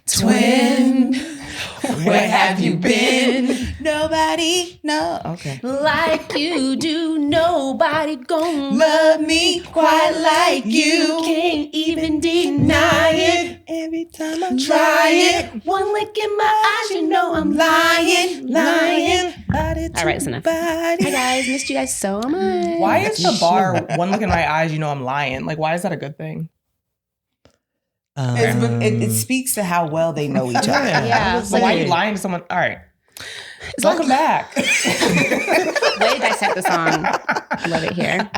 Twin, where have you been? Nobody, no, okay. Like you do, nobody gon' Love me quite like you. Can't even deny it. Every time I try it. One look in my eyes, you know I'm lying. All right, it's enough. Hi guys, missed you guys so much. Why is the bar, one look in my eyes, you know I'm lying? Like, why is that a good thing? It speaks to how well they know each other. Yeah. So why are you lying to someone? All right. Welcome back. Way to dissect the song. Love it here.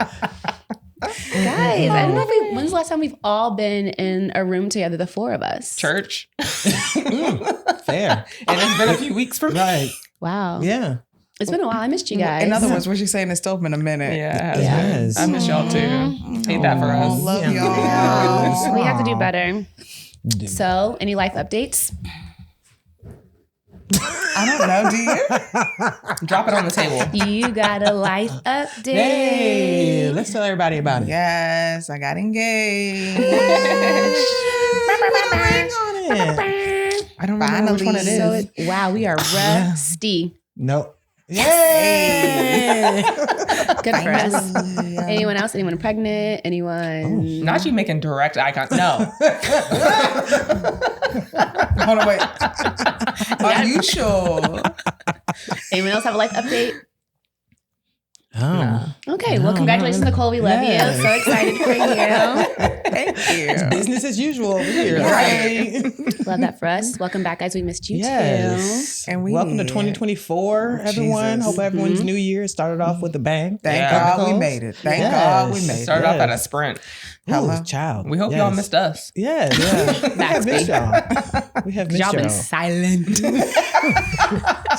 Guys, I don't know if when's the last time we've all been in a room together, the four of us? Church. Fair. And it's been a few weeks for me. Right. Wow. Yeah. It's been a while. I missed you guys. In other words, what she's saying is still been a minute. Yeah. Yes. I miss y'all too. Hate that for us. Love y'all. Oh, we have to do better. So, any life updates? I don't know, do you? Drop it on the table. You got a life update. Hey, let's tell everybody about it. Yes, I got engaged. I don't remember which one it is. So wow, we are rusty. Nope. Yay! Good for us. Anyone else? Anyone pregnant? Anyone? Not you making direct eye contact. No. Hold on, wait. Are you sure? Anyone else have a life update? Oh. Okay, well, congratulations, Nicole. We love you. So excited for you. Thank you. Business as usual over here. Right. Love that for us. Welcome back, guys. We missed you Yes. And we welcome to did. 2024, everyone. Jesus. Hope everyone's new year started off with a bang. Thank Yeah. God we made it. Thank God we made it. Started off at a sprint. Hello. Ooh, child. We hope y'all missed us. Yeah. We have missed y'all. We have missed Y'all y'all. been silent.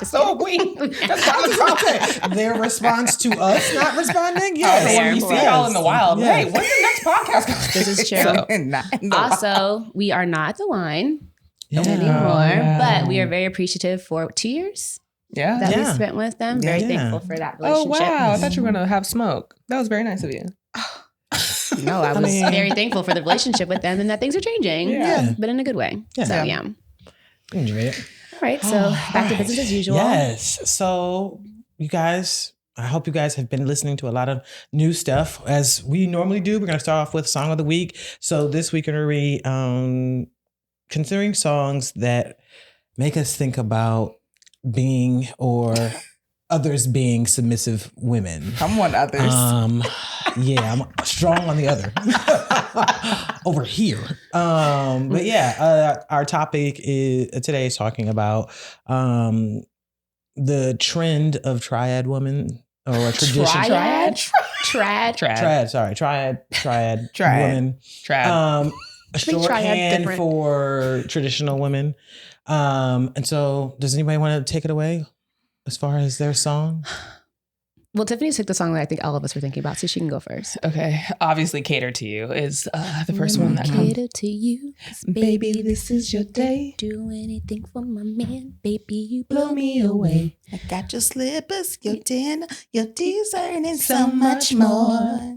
So we. That's part of the topic. Their response to us not responding? Yes. So when we see y'all in the wild, Yes. hey, when's the next podcast coming? This is true. Not in the Also, we are not at the line Yeah. anymore, but we are very appreciative for 2 years Yeah. that we Yeah. spent with them. Very Yeah. thankful for that Oh, relationship. wow. I thought you were going to have smoke. That was very nice of you. No, I was mean- very thankful for the relationship with them and that things are changing. Yeah. But in a good way. Yeah. So, yeah. Enjoy it. All right. So, back to business as usual. Yes. So, you guys, I hope you guys have been listening to a lot of new stuff. As we normally do, we're going to start off with Song of the Week. So, this week, we're going to be considering songs that make us think about being or others being submissive women. Come on, others. Yeah, I'm strong on the other over here. But yeah, our topic today is talking about the trend of triad women or a tradition. Triad? Trad. Triad Triad. women. Trad. A think triad shorthand different. for traditional women. And so, does anybody want to take it away as far as their song? Well, Tiffany took the song that I think all of us were thinking about, so she can go first. Okay. Obviously, Cater to You is the first one that comes. Cater to you, 'cause Baby, this is your day. do anything for my man. Baby, you Blow me away. I got your slippers, your dinner, your dessert, and so much more.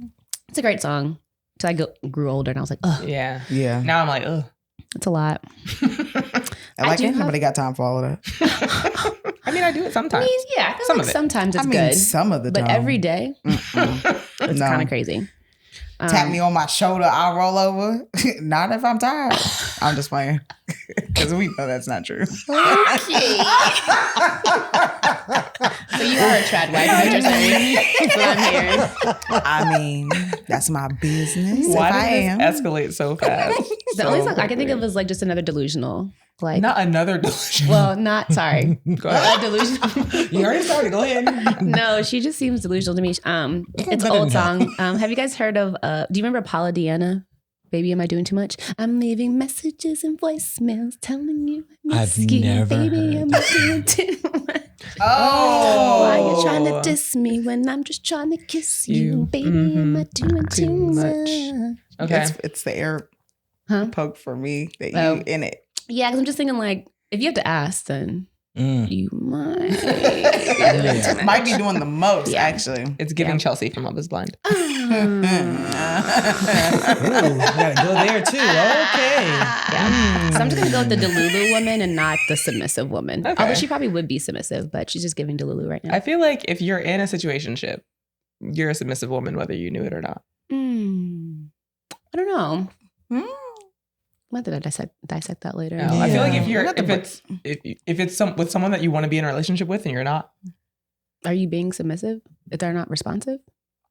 It's a great song. So I grew older and I was like, ugh, Yeah. Yeah. Now I'm like, ugh. it's a lot. I like do it. have- Nobody got time for all of that. I mean, I do it I sometimes. mean, yeah, I feel Some like of it. sometimes it's I mean, good, some of the time. but every day Mm-mm. it's No. kind of crazy. Tap me on my shoulder, I'll roll over. Not if I'm tired. I'm just playing. Because we know that's not true. Okay. So you are a trad wife, is what you're saying. That's what I'm hearing. I mean, that's my business. Why if I did am. this escalate so fast? The only song I can think of is like just another delusional. Like, Not another delusion. well, not sorry. Go ahead. Delusional. You already started. Go ahead. No, she just seems delusional to me. It's an better old than song. Have you guys heard of? Do you remember Paula Deanna? Baby, am I doing too much? I'm leaving messages and voicemails telling you I miss I've you. never Baby, heard am I doing too much? Oh. Why you trying to diss me when I'm just trying to kiss you? Baby, am I doing too much? Okay. It's the air Huh? poke for me that Oh. you in it. Yeah, because I'm just thinking like, if you have to ask, then you might be doing too much. Might be doing the most, Yeah. actually. It's giving Chelsea from Love is Blind. Ooh, gotta go there too. Okay. Yeah. So I'm just gonna go with the Delulu woman and not the submissive woman. Okay. Although she probably would be submissive, but she's just giving Delulu right now. I feel like if you're in a situationship, you're a submissive woman, whether you knew it or not. I don't know. Might have to dissect that later. No, I feel like if Yeah. it's with someone that you want to be in a relationship with and you're not, Are you being submissive if they're not responsive?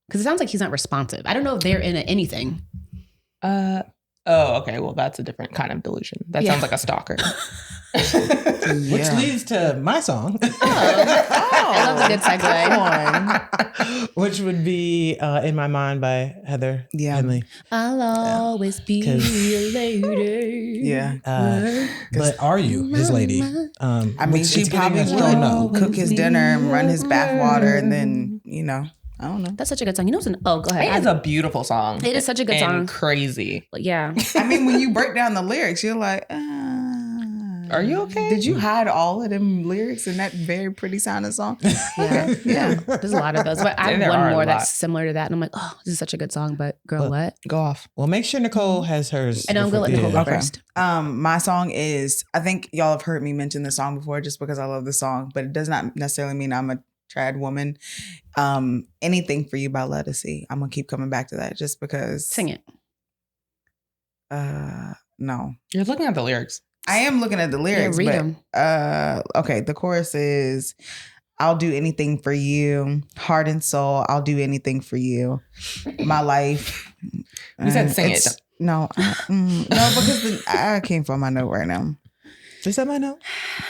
Because it sounds like he's not responsive. I don't know if they're in anything. oh, okay. Well, that's a different kind of delusion. That Yeah. sounds like a stalker. Which leads to my song. I love a good segue. Which would be In My Mind by Heather Yeah. Henley. I'll always be 'Cause- a lady. Yeah. But are you his lady? I mean, Which she is getting probably us to don't know. will cook his dinner and run his bath water and then, I don't know. That's such a good song. You know what's go ahead. It's a beautiful song. It is such a good and song. Crazy. Yeah. I mean, when you break down the lyrics, you're like, Are you okay? Did you hide all of them lyrics in that very pretty sounding song? Yeah. Yeah. There's a lot of those. But I have There are one a more lot. that's similar to that. And I'm like, oh, this is such a good song. But girl, what? Go off. Well, make sure Nicole has hers. I know I'm going to let Nicole go Okay. first. My song is, I think y'all have heard me mention this song before just because I love the song, but it does not necessarily mean I'm a trad woman. Anything for You by Lettucey. I'm going to keep coming back to that just because. Sing it. No. You're looking at the lyrics. I am looking at the lyrics, read but 'em. Okay, the chorus is I'll do anything for you, heart and soul, I'll do anything for you. My life. You said sing it. It's- No, no, because I can't find my note right now. Is that my note?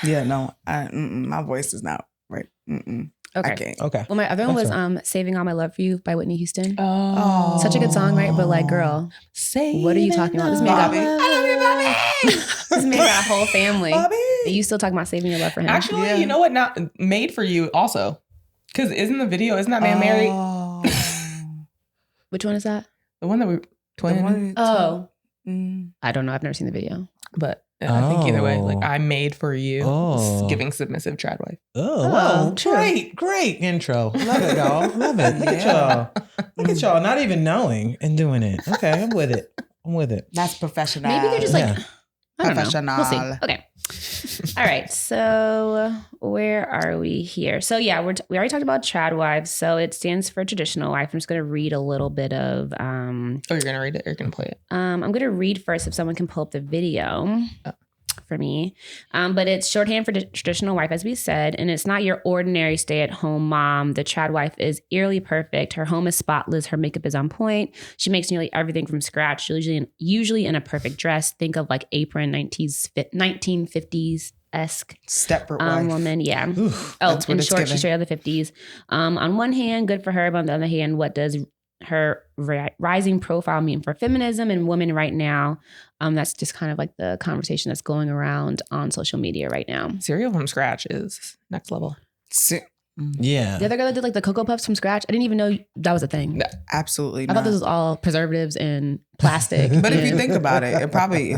Yeah, no, my voice is not right. I Okay. can't. Okay. Well, my other one was That's Saving All My Love for You by Whitney Houston. Oh. Such a good song, right? But like, girl, what are you talking about? This man got, Bobby. I love you, Bobby. this man got a whole family. Bobby. And you still talking about saving your love for him. Actually, Yeah. you know what? Not Made for You also. Because isn't that man married? Oh. Which one is that? The one that we The twin. one- Oh, Mm. I don't know. I've never seen the video. But I think either way, like Oh. I made for you. Oh. Giving submissive trad wife. Oh, Oh, wow. true. Great intro. Love it, y'all. Love it. Look at y'all. Look at y'all not even knowing and doing it. Okay, I'm with it. That's professional. Maybe they're just like, Yeah. I don't know. Professional. We'll see. Okay. All right. So where are we here? So yeah, we already talked about trad wives. So it stands for traditional wife. I'm just going to read a little bit of. Oh, you're gonna read it. Or you're gonna play it. I'm going to read first if someone can pull up the video for me. But it's shorthand for traditional wife, as we said, and it's not your ordinary stay-at-home mom. The trad wife is eerily perfect. Her home is spotless. Her makeup is on point. She makes nearly everything from scratch, usually in a perfect dress. Think of like apron 1950s-esque Stepford wife. woman. Yeah. Oof. Oh, That's what in it's short, giving. she's straight out of the 50s. On one hand, good for her. But on the other hand, what does her rising profile mean for feminism and women right now? That's just kind of like the conversation that's going around on social media right now. Cereal from scratch is next level. Yeah. The other girl that did like the Cocoa Puffs from scratch, I didn't even know that was a thing. Absolutely I not. thought this was all preservatives and plastic. But if you and- think about it, it's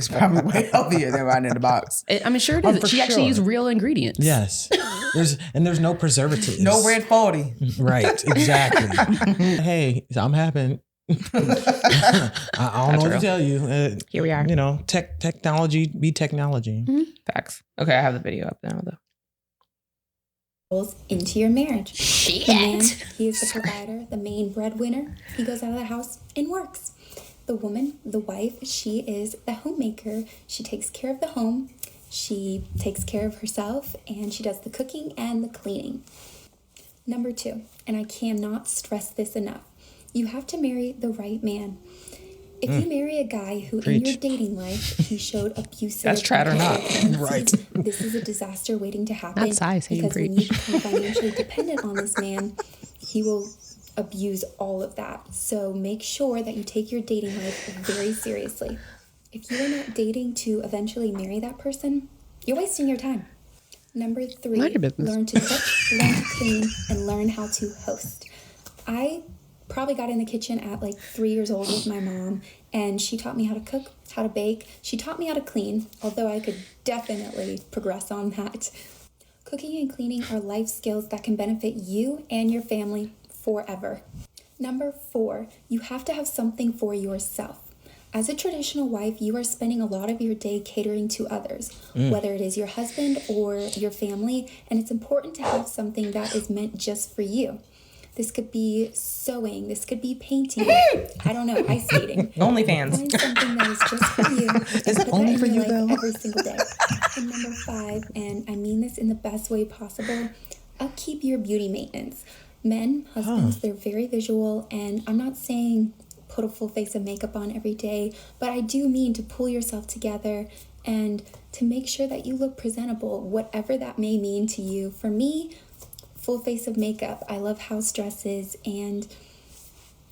probably way healthier than right in the box. I'm sure it Oh, is. for She actually sure. used real ingredients. Yes. There's no preservatives. No red 40. Right. Exactly. Hey, I'm happy. I don't know what to tell you. Here we are. You know, technology be technology. Facts. Okay, I have the video up now though. Into your marriage. Shit. The man, he is the provider, the main breadwinner. He goes out of the house and works. The woman, the wife, she is the homemaker. She takes care of the home. She takes care of herself, and she does the cooking and the cleaning. Number 2, and I cannot stress this enough, you have to marry the right man. If you marry a guy who in your Preach. dating life, he showed abusive... That's trad or not. tendencies, this is a disaster waiting to happen. Not size, hey, because when preach. you become financially dependent on this man, he will abuse all of that. So make sure that you take your dating life very seriously. If you are not dating to eventually marry that person, you're wasting your time. Number 3, Mind your business. learn to cook, learn to clean, and learn how to host. I probably got in the kitchen at like 3 years old with my mom, and she taught me how to cook, how to bake. She taught me how to clean, although I could definitely progress on that. Cooking and cleaning are life skills that can benefit you and your family forever. Number 4, you have to have something for yourself. As a traditional wife, you are spending a lot of your day catering to others, whether it is your husband or your family, and it's important to have something that is meant just for you. This could be sewing, this could be painting, I don't know, ice skating. OnlyFans. Find something that is just for you. Is that only for you, though? Every single day. And number 5, and I mean this in the best way possible, upkeep your beauty maintenance. Men, husbands, they're very visual, and I'm not saying put a full face of makeup on every day, but I do mean to pull yourself together and to make sure that you look presentable, whatever that may mean to you. For me, full face of makeup. I love house dresses, and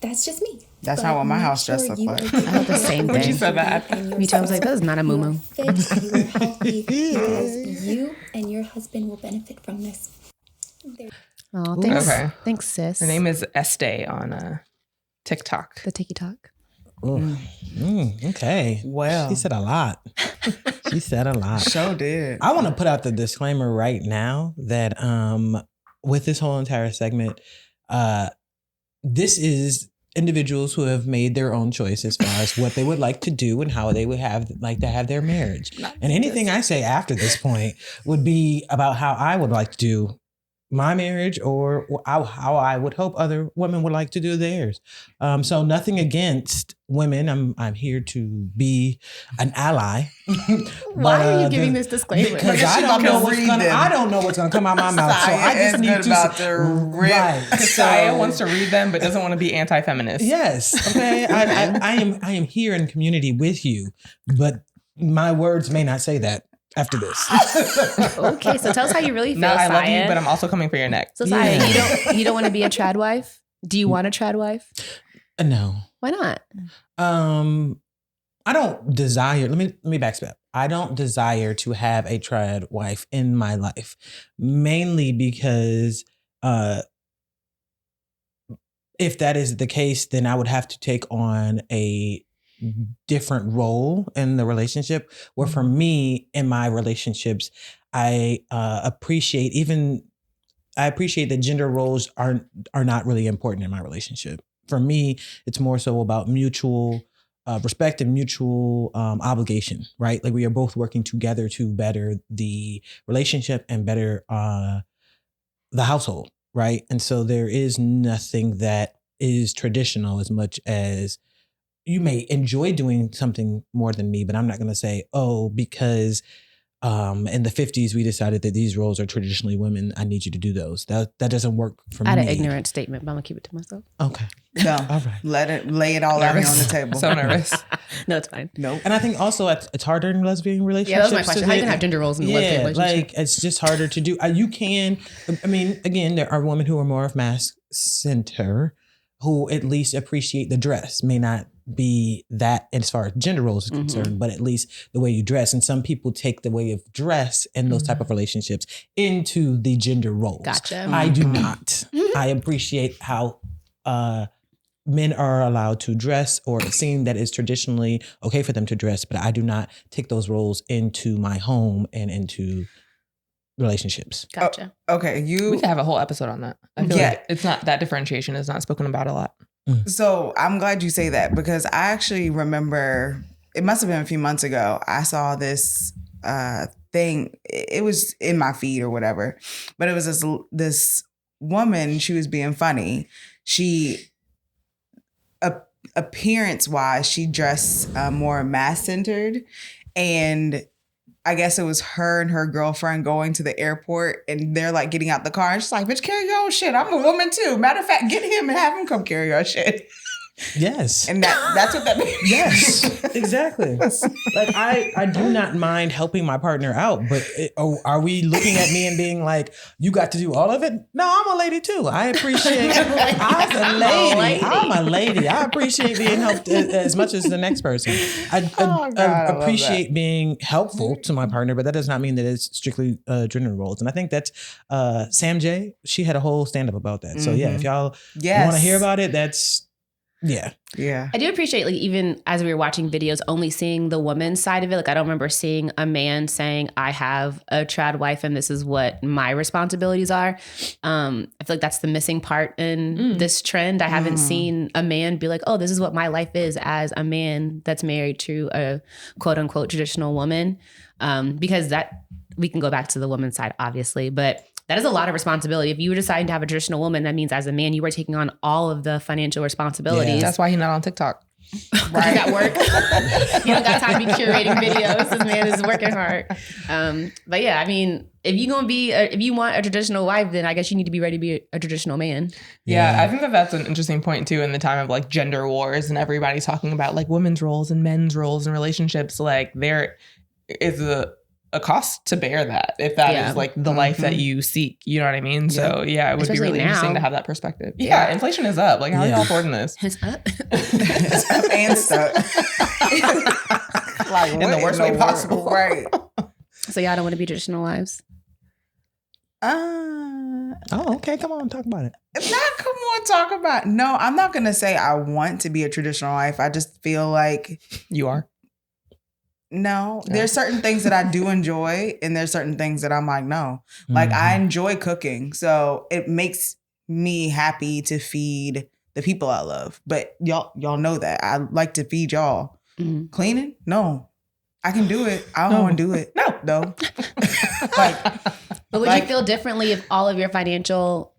that's just me. That's But not what my make house dress look you like. are I thought the same When thing. you said that. Me too. I was like, that is not a You are moo-moo. fit, you are healthy, because you and your husband will benefit from this. There. Oh, thanks. Okay. Thanks, sis. Her name is Estee on TikTok. the Tiki Talk. Okay. Well. She said a lot. She said a lot. Sure did. I want to put out the disclaimer right now that with this whole entire segment, this is individuals who have made their own choice as far as what they would like to do and how they would like to have their marriage. And anything I say after this point would be about how I would like to do my marriage or how I would hope other women would like to do theirs. So nothing against women. I'm here to be an ally. Why are you giving this disclaimer? Because Look at I you don't know about to what's read gonna. them. I don't know what's gonna come out my mouth. So I just Saya need is about to rip. Right. Kasaya wants to read them, but doesn't want to be anti-feminist. Yes. Okay. I am here in community with you, but my words may not say that after this. Okay, so tell us how you really feel, No, I love you, Saya. but I'm also coming for your neck. So Saya, Yeah. you don't want to be a trad wife? Do you want a trad wife? No. Why not? I don't desire. Let me backstep. I don't desire to have a trad wife in my life, mainly because if that is the case, then I would have to take on a different role in the relationship. Where for me, in my relationships, I appreciate that gender roles are not really important in my relationship. For me, it's more so about mutual respect and mutual obligation, right? Like we are both working together to better the relationship and better the household, right? And so there is nothing that is traditional as much as you may enjoy doing something more than me, but I'm not going to say, oh, because in the 50s we decided that these roles are traditionally women, I need you to do those. That doesn't work for me. I had an ignorant statement, but I'm gonna keep it to myself. Okay. No. All right. Lay it all out here on Nervous. the table. So nervous. No, it's fine. Nope. And I think also it's harder in lesbian relationships. Yeah, that was my to question. How you get- gonna have gender roles in the lesbian relationship? like it's just harder to do. You can, I mean, again, there are women who are more of mask center who at least appreciate the dress. May not be that as far as gender roles is concerned, but at least the way you dress. And some people take the way of dress in those type of relationships into the gender roles. Gotcha. I do not. I appreciate how men are allowed to dress, or it seems that it's traditionally okay for them to dress, but I do not take those roles into my home and into relationships. Gotcha. Okay, We you. could have a whole episode on that. I feel Yeah. like it's not that differentiation is not spoken about a lot. So I'm glad you say that, because I actually remember it must have been a few months ago. I saw this thing. It was in my feed or whatever, but it was this woman. She was being funny. She appearance wise, she dressed more mass centered, and I guess it was her and her girlfriend going to the airport, and they're like getting out the car, and she's like, bitch, carry your own shit. I'm a woman too. Matter of fact, get him and have him come carry your shit. Yes. And that's what that means. Yes, exactly. Like I do not mind helping my partner out, but are we looking at me and being like, you got to do all of it? No, I'm a lady too. I appreciate. I'm a lady. I appreciate being helped as much as the next person. I love appreciate being helpful to my partner, but that does not mean that it's strictly gender roles. And I think that's Sam J. She had a whole stand up about that. So yeah, if y'all want to hear about it, that's Yeah. Yeah. I do appreciate, like, even as we were watching videos, only seeing the woman's side of it. Like, I don't remember seeing a man saying, I have a trad wife and this is what my responsibilities are. I feel like that's the missing part in this trend. I haven't seen a man be like, oh, this is what my life is as a man that's married to a quote unquote traditional woman. Because that, we can go back to the woman's side, obviously, but that is a lot of responsibility. If you were deciding to have a traditional woman, that means as a man, you are taking on all of the financial responsibilities. That's why he's not on TikTok. Right. He's at work. He don't got time to be curating videos. This man is working hard. But yeah, I mean, if you want a traditional wife, then I guess you need to be ready to be a traditional man. Yeah, I think that that's an interesting point too in the time of like gender wars and everybody talking about like women's roles and men's roles in relationships. Like there is a cost to bear that if that is like the life that you seek, you know what I mean? So yeah, it would Especially be really now. interesting to have that perspective. Yeah, inflation is up. Like how are y'all affording this? It's up. It's up and stuck. Like In the worst way possible. Right. So y'all don't want to be traditional wives? Oh, okay. Come on, talk about it. Come on, talk about. No, I'm not gonna say I want to be a traditional wife. I just feel like You are. no. There's certain things that I do enjoy, and there's certain things that I'm like, no. Like I enjoy cooking, so it makes me happy to feed the people I love. But y'all know that I like to feed y'all. Mhm. Cleaning, no. I can do it. I don't want to do it. No. Like, But would you feel differently if all of your financial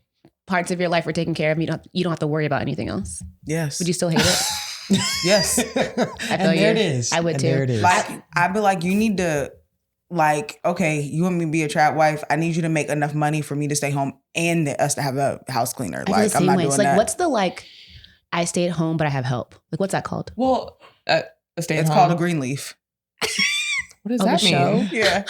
parts of your life were taken care of? You don't have to worry about anything else. yes. Would you still hate it? Yes. I feel And there it is. I would And too. There it is. Like I'd be like, you need to, like, okay, you want me to be a trap wife? I need you to make enough money for me to stay home and us to have a house cleaner. I feel Like the I'm same not way. doing It's like, that. what's the I stay at home, but I have help. Like, what's that called? Well, a stay at It's home. called a green leaf. What does Oh, that the mean? show? Yeah.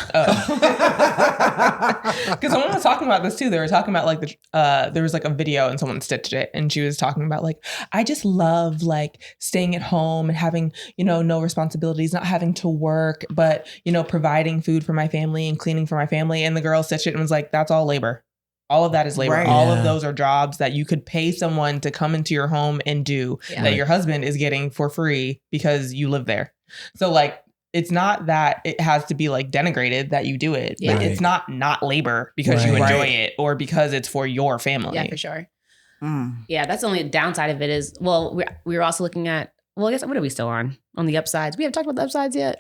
Because someone was talking about this too. They were talking about like there was like a video and someone stitched it, and she was talking about like, I just love like staying at home and having, you know, no responsibilities, not having to work, but you know, providing food for my family and cleaning for my family. And the girl stitched it and was like, that's all labor. All of that is labor. Right. All Yeah. of those are jobs that you could pay someone to come into your home and do Yeah. that your husband is getting for free because you live there. So like, it's not that it has to be like denigrated that you do it, but Yeah. it's not labor because you Right. enjoy Right. it or because it's for your family. Yeah, for sure. Mm. Yeah, that's the only downside of it is, well, we were also looking at, well, I guess, what are we still on the upsides? We haven't talked about the upsides yet.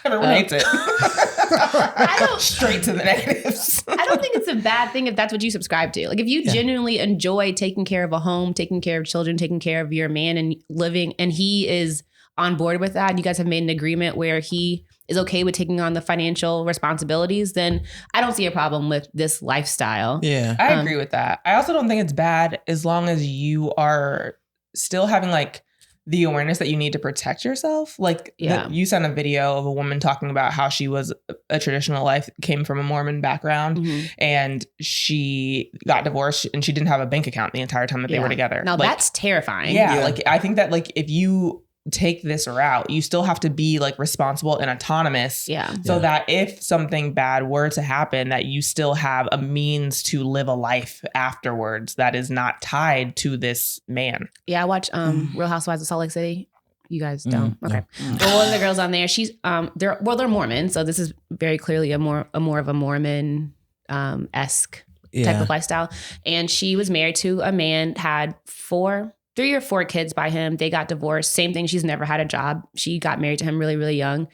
Everyone hates it. I don't- Straight to the negatives. I don't think it's a bad thing if that's what you subscribe to. Like if you genuinely enjoy taking care of a home, taking care of children, taking care of your man and living, and he is on board with that, and you guys have made an agreement where he is okay with taking on the financial responsibilities, then I don't see a problem with this lifestyle. Yeah. I agree with that. I also don't think it's bad as long as you are still having like the awareness that you need to protect yourself. Like you sent a video of a woman talking about how she was a traditional life, came from a Mormon background, Mhm. and she got divorced and she didn't have a bank account the entire time that they were together. Now Like, that's terrifying. yeah, Yeah. like I think that like if you take this route, you still have to be like responsible and autonomous. Yeah. So that if something bad were to happen, that you still have a means to live a life afterwards that is not tied to this man. Yeah, I watch Real Housewives of Salt Lake City. You guys don't. Mm, Okay. Well, one of the girls on there, she's they're Mormon, so this is very clearly a more of a Mormon esque type of lifestyle. And she was married to a man, had 3 or 4 kids by him. They got divorced. Same thing. She's never had a job. She got married to him really, really young.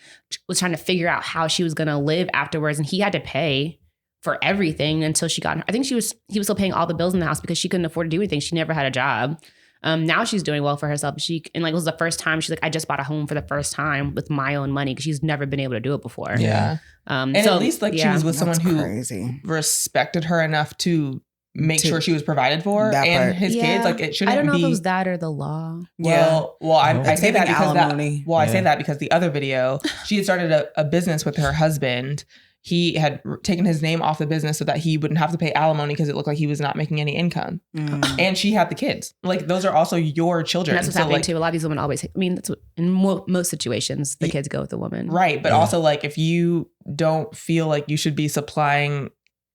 Was trying to figure out how she was going to live afterwards. And he had to pay for everything until she got, I think he was still paying all the bills in the house because she couldn't afford to do anything. She never had a job. Now she's doing well for herself. It was the first time she's like, I just bought a home for the first time with my own money because she's never been able to do it before. Yeah. And so, at least like she was with someone who crazy. respected her enough to make sure she was provided for That and part. his kids. Like it shouldn't I don't know be. if it was that or the law. Well, I say that because alimony. I say that because the other video, she had started a business with her husband. He had taken his name off the business so that he wouldn't have to pay alimony because it looked like he was not making any income. And she had the kids. Like those are also your children. And that's what's happening too. A lot of these women always, that's what, in most situations, the kids go with the woman. Right. But also like if you don't feel like you should be supplying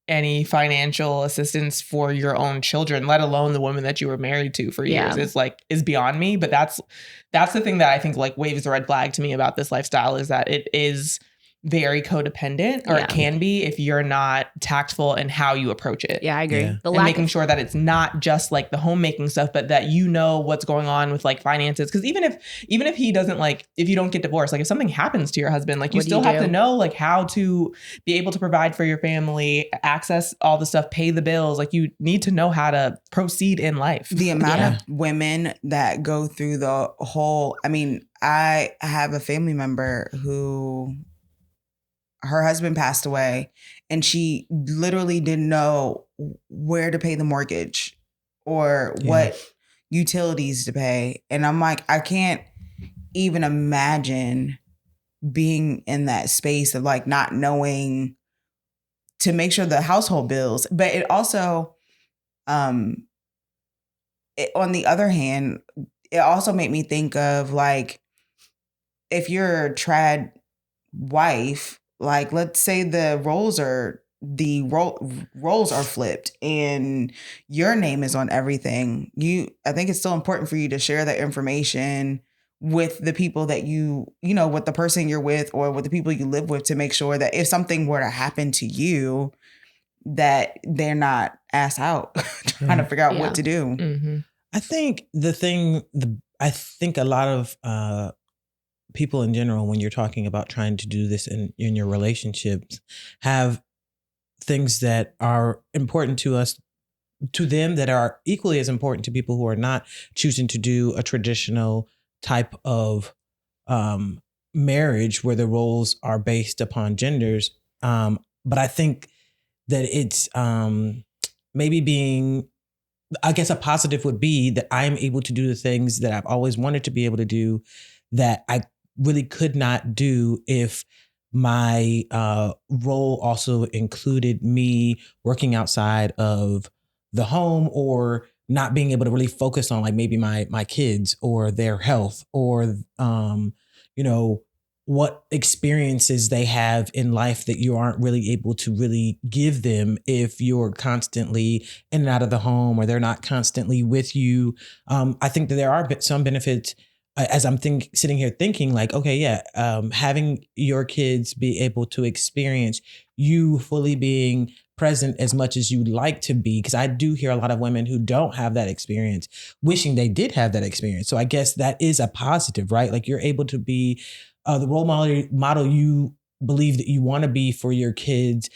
any financial assistance for your own children, let alone the woman that you were married to for years, is beyond me. But that's the thing that I think like waves a red flag to me about this lifestyle, is that it is very codependent, or it can be if you're not tactful in how you approach it. Yeah, I agree. Yeah. The and making sure that it's not just like the homemaking stuff, but that you know what's going on with like finances. Because even if he doesn't, like, if you don't get divorced, like if something happens to your husband, like you still have to know like how to be able to provide for your family, access all the stuff, pay the bills. Like you need to know how to proceed in life. The amount of women that go through the whole, I mean, I have a family member who her husband passed away and she literally didn't know where to pay the mortgage or what utilities to pay. And I'm like, I can't even imagine being in that space of like not knowing to make sure the household bills. But it also, on the other hand, it also made me think of like, if you're a trad wife, like let's say the roles are flipped and your name is on everything. I think it's still important for you to share that information with the people that with the person you're with or with the people you live with, to make sure that if something were to happen to you, that they're not ass out trying to figure out what to do. Mm-hmm. I think I think a lot of people in general, when you're talking about trying to do this in your relationships, have things that are important to them that are equally as important to people who are not choosing to do a traditional type of marriage where the roles are based upon genders. But I think that it's maybe being, I guess a positive would be that I'm able to do the things that I've always wanted to be able to do that I really could not do if my role also included me working outside of the home, or not being able to really focus on like maybe my kids or their health, or what experiences they have in life that you aren't really able to really give them if you're constantly in and out of the home, or they're not constantly with you. I think that there are some benefits as I'm sitting here thinking like, okay, having your kids be able to experience you fully being present as much as you'd like to be. Because I do hear a lot of women who don't have that experience wishing they did have that experience. So I guess that is a positive, right? Like you're able to be the role model you believe that you want to be for your kids,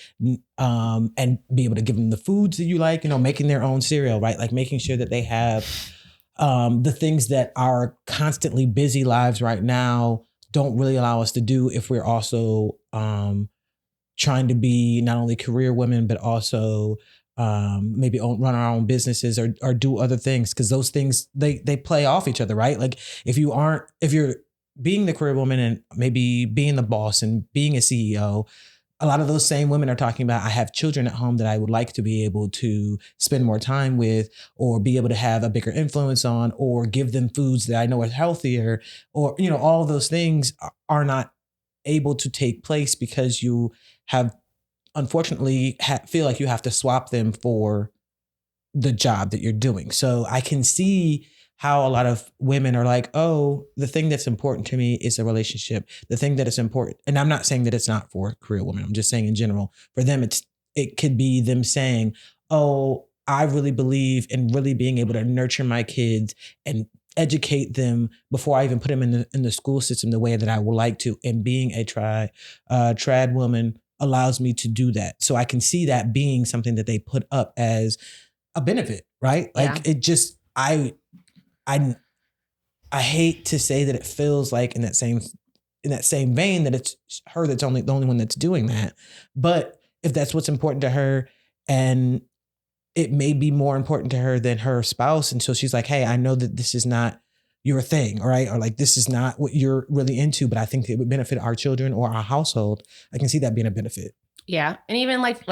and be able to give them the foods that you like, making their own cereal, right? Like making sure that they have the things that our constantly busy lives right now don't really allow us to do if we're also trying to be not only career women, but also maybe run our own businesses or do other things. Because those things, they play off each other, right? Like if you're being the career woman and maybe being the boss and being a CEO, a lot of those same women are talking about, I have children at home that I would like to be able to spend more time with, or be able to have a bigger influence on, or give them foods that I know are healthier, or, all of those things are not able to take place because you have, unfortunately, feel like you have to swap them for the job that you're doing. So I can see how a lot of women are like, oh, the thing that's important to me is a relationship. The thing that is important, and I'm not saying that it's not for career women. I'm just saying in general, for them, it could be them saying, oh, I really believe in really being able to nurture my kids and educate them before I even put them in the school system the way that I would like to. And being a trad woman allows me to do that. So I can see that being something that they put up as a benefit, right? Like it just, I hate to say that it feels like in that same vein that it's her that's the only one that's doing that. But if that's what's important to her, and it may be more important to her than her spouse, and so she's like, hey, I know that this is not your thing, right? Or like, this is not what you're really into, but I think it would benefit our children or our household. I can see that being a benefit. Yeah. And even like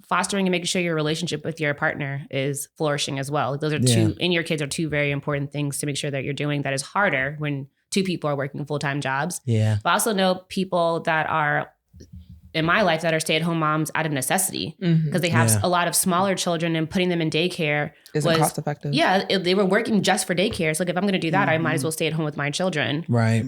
fostering and making sure your relationship with your partner is flourishing as well. Those are two, and your kids are two very important things to make sure that you're doing. That is harder when two people are working full-time jobs. Yeah. But I also know people that are in my life that are stay-at-home moms out of necessity because they have a lot of smaller children, and putting them in daycare isn't cost effective. Yeah, they were working just for daycare. So like, if I'm going to do that, I might as well stay at home with my children. Right.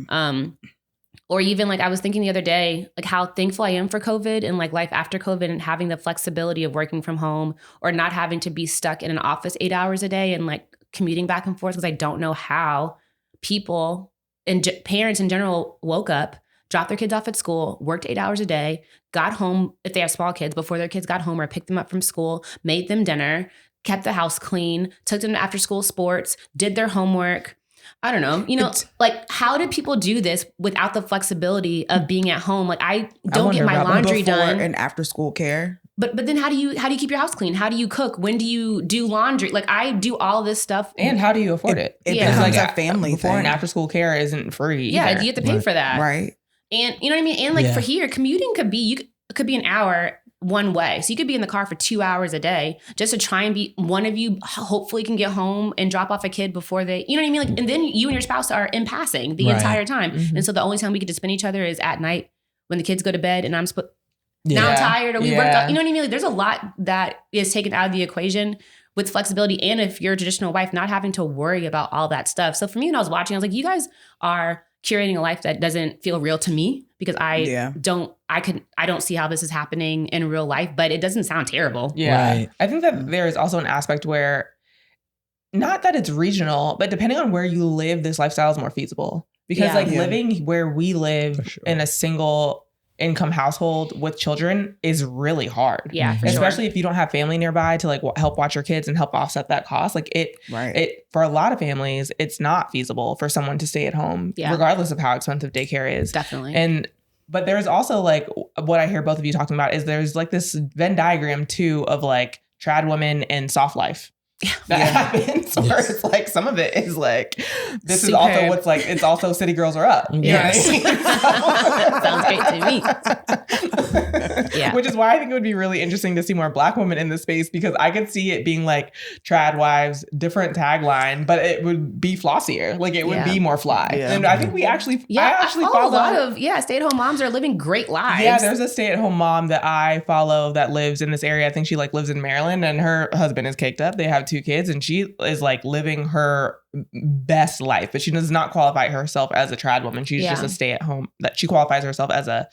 Or even like I was thinking the other day, like how thankful I am for COVID and like life after COVID and having the flexibility of working from home or not having to be stuck in an office 8 hours a day and like commuting back and forth, because I don't know how people and parents in general woke up, dropped their kids off at school, worked 8 hours a day, got home if they have small kids before their kids got home, or picked them up from school, made them dinner, kept the house clean, took them to after school sports, did their homework. I don't know, like how did people do this without the flexibility of being at home? Like I don't get my laundry done and after school care. But then how do you keep your house clean? How do you cook? When do you do laundry? Like I do all this stuff. And how do you afford it? It becomes like a family before thing. and after school care isn't free. Yeah, either. you have to pay for that. Right. And you know what I mean? And like for here, commuting could be an hour one way. So you could be in the car for 2 hours a day just to try and be one of you hopefully can get home and drop off a kid before they, you know what I mean? Like, and then you and your spouse are in passing the entire time. Mm-hmm. And so the only time we get to spend each other is at night when the kids go to bed and now I'm tired or we worked out. You know what I mean? Like there's a lot that is taken out of the equation with flexibility. And if you're a traditional wife, not having to worry about all that stuff. So for me, when I was watching, I was like, you guys are curating a life that doesn't feel real to me because I don't see how this is happening in real life, but it doesn't sound terrible. Yeah. Right. I think that there is also an aspect where not that it's regional, but depending on where you live, this lifestyle is more feasible because living where we live in a single income household with children is really hard. Yeah, for especially if you don't have family nearby to like help watch your kids and help offset that cost. Like it for a lot of families, it's not feasible for someone to stay at home, regardless of how expensive daycare is. Definitely. But there's also like what I hear both of you talking about is there's like this Venn diagram too of like trad women and soft life. That happens where it's like some of it is like this is also what's like it's also city girls are up. Yes. You know what I mean? Sounds great to me. Which is why I think it would be really interesting to see more Black women in this space because I could see it being like trad wives, different tagline, but it would be flossier. Like it would be more fly. Yeah. And I think I actually follow a lot of stay-at-home moms are living great lives. Yeah, there's a stay-at-home mom that I follow that lives in this area. I think she like lives in Maryland and her husband is caked up. They have 2 kids and she is like living her best life, but she does not qualify herself as a trad woman. She's just a stay-at-home, that she qualifies herself as a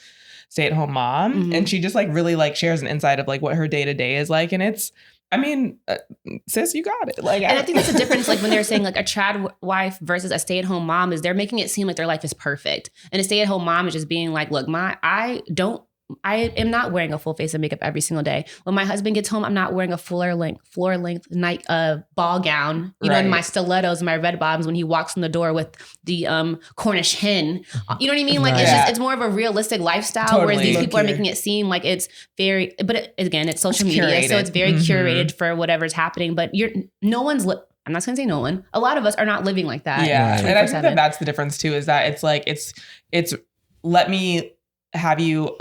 stay-at-home mom. Mm-hmm. And she just like really like shares an insight of like what her day-to-day is like. And it's, I mean, sis, you got it. Like, and I think that's the difference. Like when they're saying like a trad wife versus a stay-at-home mom is they're making it seem like their life is perfect. And a stay-at-home mom is just being like, look, I am not wearing a full face of makeup every single day. When my husband gets home, I'm not wearing a floor length night ball gown, and my stilettos and my red bottoms when he walks in the door with the Cornish hen. You know what I mean? Like it's more of a realistic lifestyle, whereas these people are making it seem like it's very, but it's social media, curated. So it's very curated for whatever's happening. But I'm not going to say no one. A lot of us are not living like that. Yeah, and I think that that's the difference too. Is that it's like it's let me have you.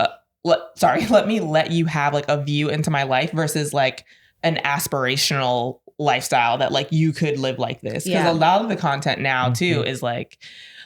Let me let you have like a view into my life versus like an aspirational lifestyle that like you could live like this. Because a lot of the content now too is like,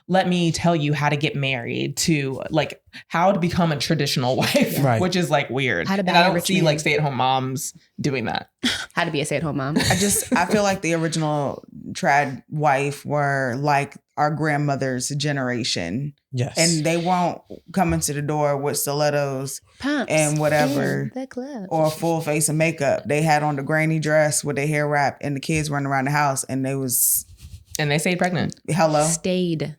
let me tell you how to get married to like how to become a traditional wife, which is like weird. And I don't see like stay-at-home moms doing that. How to be a stay-at-home mom. I feel like the original trad wife were like our grandmother's generation. Yes. And they won't come into the door with stilettos pumps and whatever, or a full face of makeup. They had on the granny dress with their hair wrapped and the kids running around the house and they stayed pregnant. Hello? Stayed.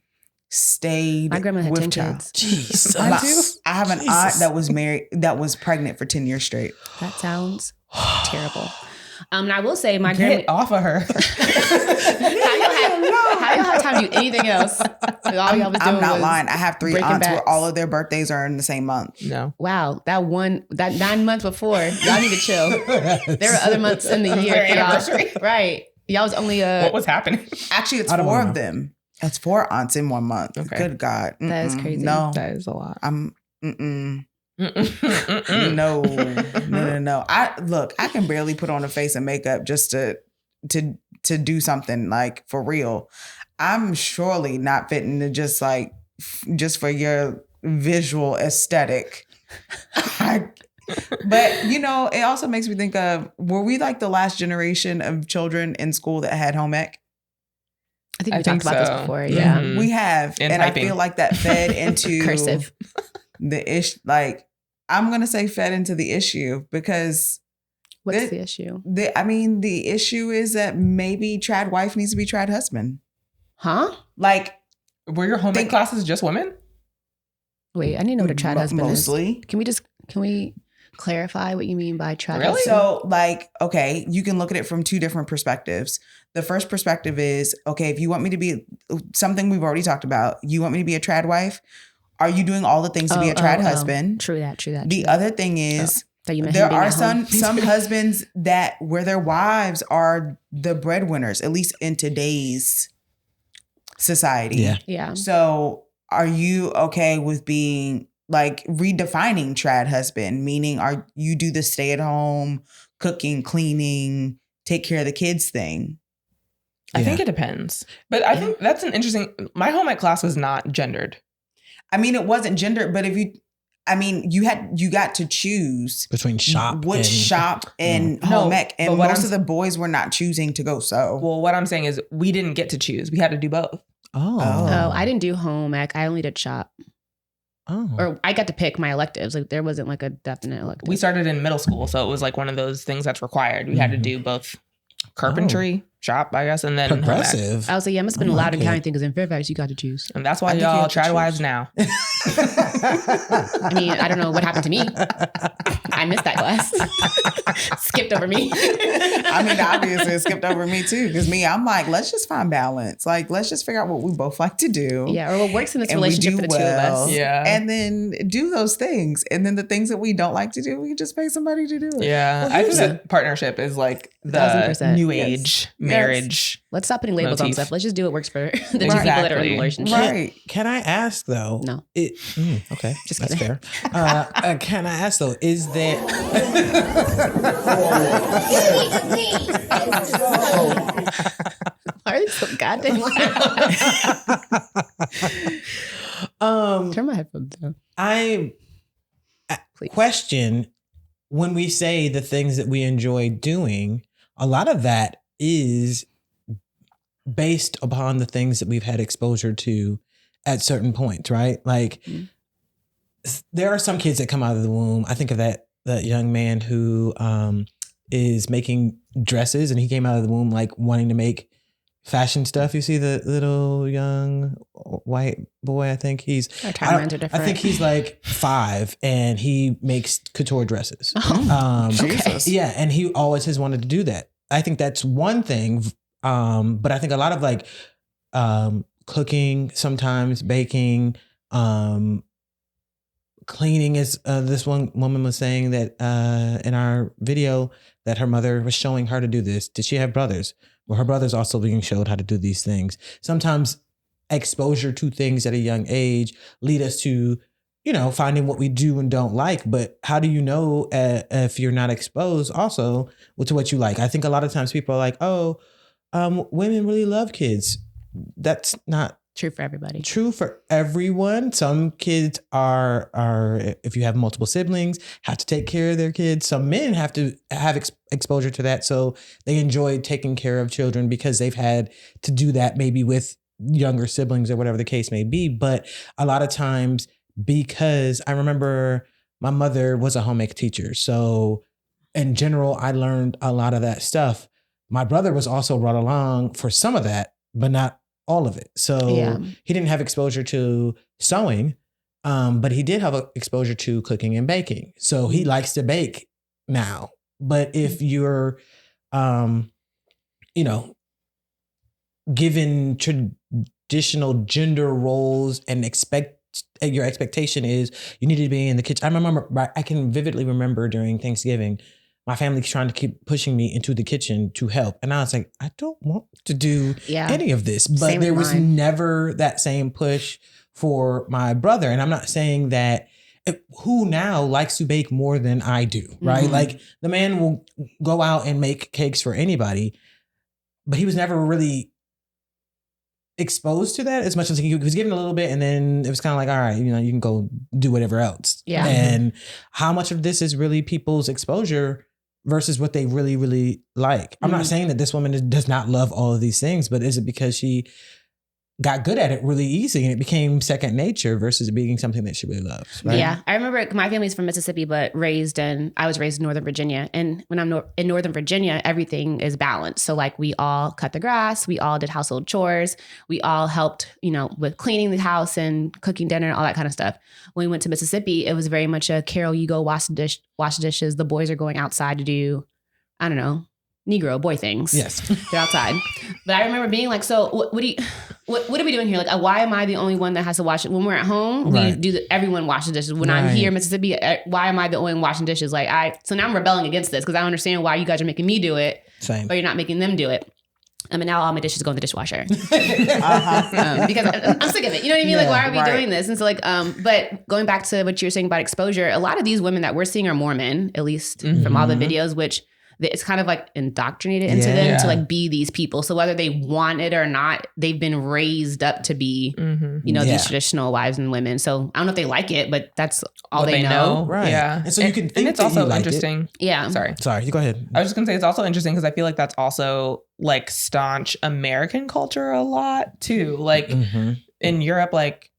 My grandma had 10 kids. Jesus. I have an aunt that was pregnant for 10 years straight. That sounds terrible. And I will say my grandma off of her. How y'all have time to do anything else? I'm not lying. I have 3 aunts where all of their birthdays are in the same month. No. Wow. That 9 months before, y'all need to chill. There were other months in the year. Anniversary. Right. Y'all was only what was happening? Actually, it's 4 of them. It's 4 aunts in 1 month. Okay. Good God. That is crazy. No. That is a lot. No. I can barely put on a face of makeup just to do something like for real. I'm surely not fitting to just for your visual aesthetic. But you know, it also makes me think of, were we like the last generation of children in school that had home ec? I think we I talked think about so. this before. Yeah. Mhm. We have, And and typing. I feel like that fed into Cursive. the issue. Like, I'm gonna say fed into the issue because What's the issue? the issue is that maybe trad wife needs to be trad husband. Huh? Like, Were your home ec classes just women? Wait, I need to know what a trad husband mostly. is. Can we clarify what you mean by trad Really? husband? So, like, okay, you can look at it from two different perspectives. The first perspective is, okay, if you want me to be something we've already talked about, you want me to be a trad wife, are you doing all the things to be a trad husband? True that. The other thing is, Thought you meant there him being are at home. some husbands that where their wives are the breadwinners, at least in today's society. Yeah. Yeah. So are you okay with being like redefining trad husband, meaning are you do the stay at home, cooking, cleaning, take care of the kids thing? I think it depends. But I think that's an interesting, my home ec class was not gendered. I mean, it wasn't gendered, but you got to choose Between shop which and shop and No, home ec, and but what most I'm- of the boys were not choosing to go sew. Well, what I'm saying is we didn't get to choose. We had to do both. Oh, I didn't do home ec. I only did shop. Oh. Or I got to pick my electives. Like there wasn't like a definite elective. We started in middle school, so it was like one of those things that's required. We had to do both carpentry, shop, I guess, and then home ec. Progressive. I was like, yeah, it must have been I a like loud and it. county thing because in Fairfax you got to choose. And that's why I think you y'all have to trad choose. wives now. I mean, I don't know what happened to me. I missed that class. Skipped over me. I mean, obviously it skipped over me too, because I'm like, let's just find balance. Like, let's just figure out what we both like to do. Yeah, or what works in this And we relationship do for the two of well. us. Yeah. And then do those things. And then the things that we don't like to do, we can just pay somebody to do it. Yeah. I think that partnership is like the 1000%. new Yes. age marriage. Let's stop putting labels on Motif. stuff. Let's just do what works for the two people that are in a Exactly. relationship. Right. Can I ask though? No. Okay, Just that's kidding. fair. Can I ask though? Is there? Why are they so goddamn loud? Turn my headphones down. I Please. question when we say the things that we enjoy doing. A lot of that is based upon the things that we've had exposure to at certain points, right? Like there are some kids that come out of the womb. I think of that young man who is making dresses, and he came out of the womb like wanting to make fashion stuff. You see the little young white boy, I think he's Our timelines are different. I think he's like 5 and he makes couture dresses. Jesus. Yeah, and he always has wanted to do that. I think that's one thing. But I think a lot of like cooking, sometimes baking, cleaning is this one woman was saying that in our video that her mother was showing her to do this. Did she have brothers? Well, her brothers also being showed how to do these things. Sometimes exposure to things at a young age lead us to, finding what we do and don't like. But how do you know if you're not exposed also to what you like? I think a lot of times people are like, women really love kids. That's not True for everybody. true for everyone. Some kids are if you have multiple siblings, have to take care of their kids. Some men have to have exposure to that, so they enjoy taking care of children because they've had to do that maybe with younger siblings or whatever the case may be. But a lot of times, because I remember my mother was a home ec teacher, so in general, I learned a lot of that stuff. My brother was also brought along for some of that, but not all of it. So Yeah. he didn't have exposure to sewing, but he did have exposure to cooking and baking. So he likes to bake now. But if you're, given traditional gender roles and your expectation is you need to be in the kitchen. I can vividly remember during Thanksgiving, my family trying to keep pushing me into the kitchen to help. And I was like, I don't want to do any of this. But Same there with was mine. never that same push for my brother. And I'm not saying that who now likes to bake more than I do, right? Mhm. Like the man will go out and make cakes for anybody, but he was never really exposed to that as much as he was given a little bit, and then it was kind of like, all right, you know, you can go do whatever else. Yeah. And how much of this is really people's exposure versus what they really, really like? I'm not saying that this woman does not love all of these things, but is it because she got good at it really easy and it became second nature versus it being something that she really loves? Right? Yeah. I remember my family's from Mississippi, but I was raised in Northern Virginia. And when I'm in Northern Virginia, everything is balanced. So like we all cut the grass, we all did household chores, we all helped, you know, with cleaning the house and cooking dinner and all that kind of stuff. When we went to Mississippi, it was very much a Carol, you go wash dishes. The boys are going outside to do, I don't know, Negro boy things. Yes. They're outside. But I remember being like, so what are we doing here? Like, why am I the only one that has to wash it? When we're at home, Right. Everyone washes dishes. When I'm here in Mississippi, why am I the only one washing dishes? So now I'm rebelling against this because I don't understand why you guys are making me do it. Same. But you're not making them do it. I mean, now all my dishes go in the dishwasher. Because I'm sick of it. You know what I mean? Yeah, like, why are we right. doing this? And so but going back to what you were saying about exposure, a lot of these women that we're seeing are Mormon, at least from all the videos, which it's kind of like indoctrinated into them to like be these people. So whether they want it or not, they've been raised up to be, you know, these traditional wives and women. So I don't know if they like it, but that's all What they know. Right. Yeah. And so you can think and it's that also you liked interesting. Yeah. Sorry, you go ahead. I was just gonna say it's also interesting because I feel like that's also like staunch American culture a lot too. Like in Europe, like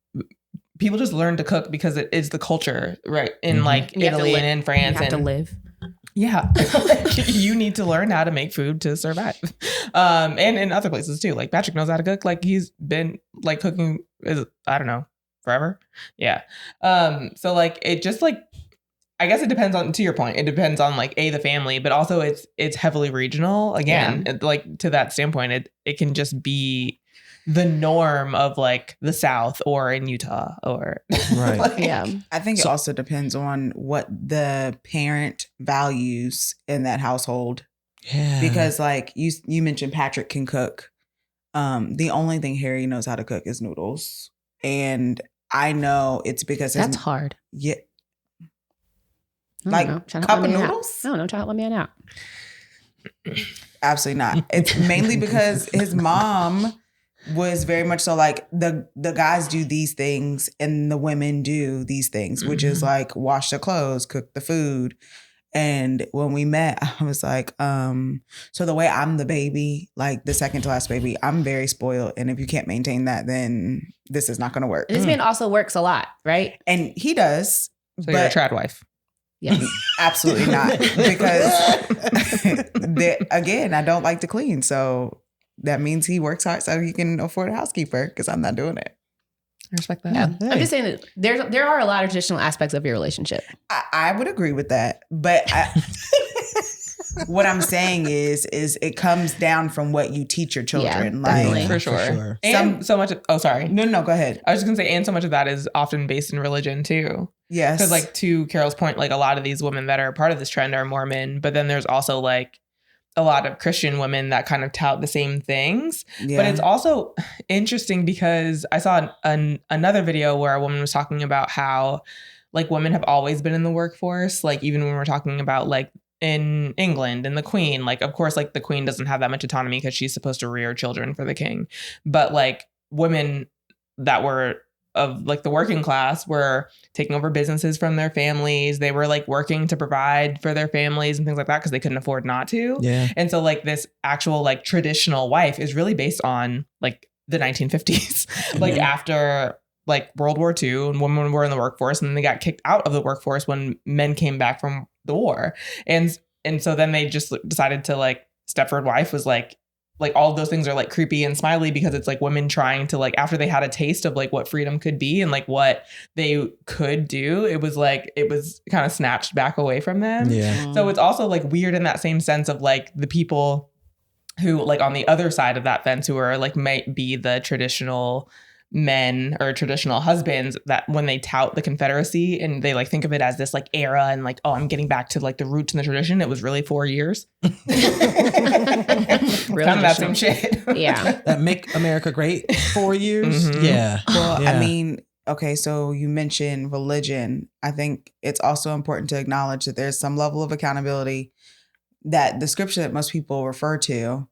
people just learn to cook because it is the culture, right? In like You have to Italy live. and in France, You have to and live. yeah, you need to learn how to make food to survive. And in other places too. Like Patrick knows how to cook. Like he's been like cooking, I don't know, forever. Yeah. So like it just like, I guess it depends on, to your point, it depends on like the family, but also it's heavily regional. Again, like to that standpoint, it can just be the norm of like the South or in Utah or Right. like, Yeah. I think it also depends on what the parent values in that household. Yeah. Because like you mentioned Patrick can cook. The only thing Harry knows how to cook is noodles. And I know it's because That's hard. Yeah. I don't Like know. Trying to cup help of me out. noodles? I don't know. Trying to let me out. Absolutely not. It's mainly because his mom was very much so like the guys do these things and the women do these things, which is like wash the clothes, cook the food. And when we met, I was like, so the way I'm the baby, like the second to last baby, I'm very spoiled. And if you can't maintain that, then this is not going to work. This man also works a lot, right? And he does. so you're a trad wife. Yes. Absolutely not. Because again, I don't like to clean. So that means he works hard so he can afford a housekeeper because I'm not doing it. I respect that. Yeah. Hey. I'm just saying that there are a lot of traditional aspects of your relationship. I would agree with that. But what I'm saying is it comes down from what you teach your children. Yeah, definitely. For sure. For sure. And so much sorry. No, go ahead. I was just gonna say, and so much of that is often based in religion too. Yes. Because like to Carol's point, like a lot of these women that are part of this trend are Mormon, but then there's also like a lot of Christian women that kind of tout the same things. Yeah. But it's also interesting because I saw another video where a woman was talking about how like women have always been in the workforce. Like even when we're talking about like in England and the Queen, like of course like the Queen doesn't have that much autonomy because she's supposed to rear children for the king. But like women that were of like the working class were taking over businesses from their families. They were like working to provide for their families and things like that because they couldn't afford not to. Yeah. And so like this actual like traditional wife is really based on like the 1950s, like after like World War II and women were in the workforce and then they got kicked out of the workforce when men came back from the war. And so then they just decided to like Stepford wife was like all of those things are like creepy and smiley because it's like women trying to like after they had a taste of like what freedom could be and like what they could do, it was kind of snatched back away from them. Yeah. So it's also like weird in that same sense of like the people who like on the other side of that fence who are like might be the traditional men or traditional husbands that when they tout the Confederacy and they like think of it as this like era and like, oh, I'm getting back to like the roots and the tradition. It was really 4 years. Kind of that same shit. Yeah. That make America great 4 years. Mhm. Yeah. Well, Yeah. I mean, okay, so you mentioned religion. I think it's also important to acknowledge that there's some level of accountability that the scripture that most people refer to.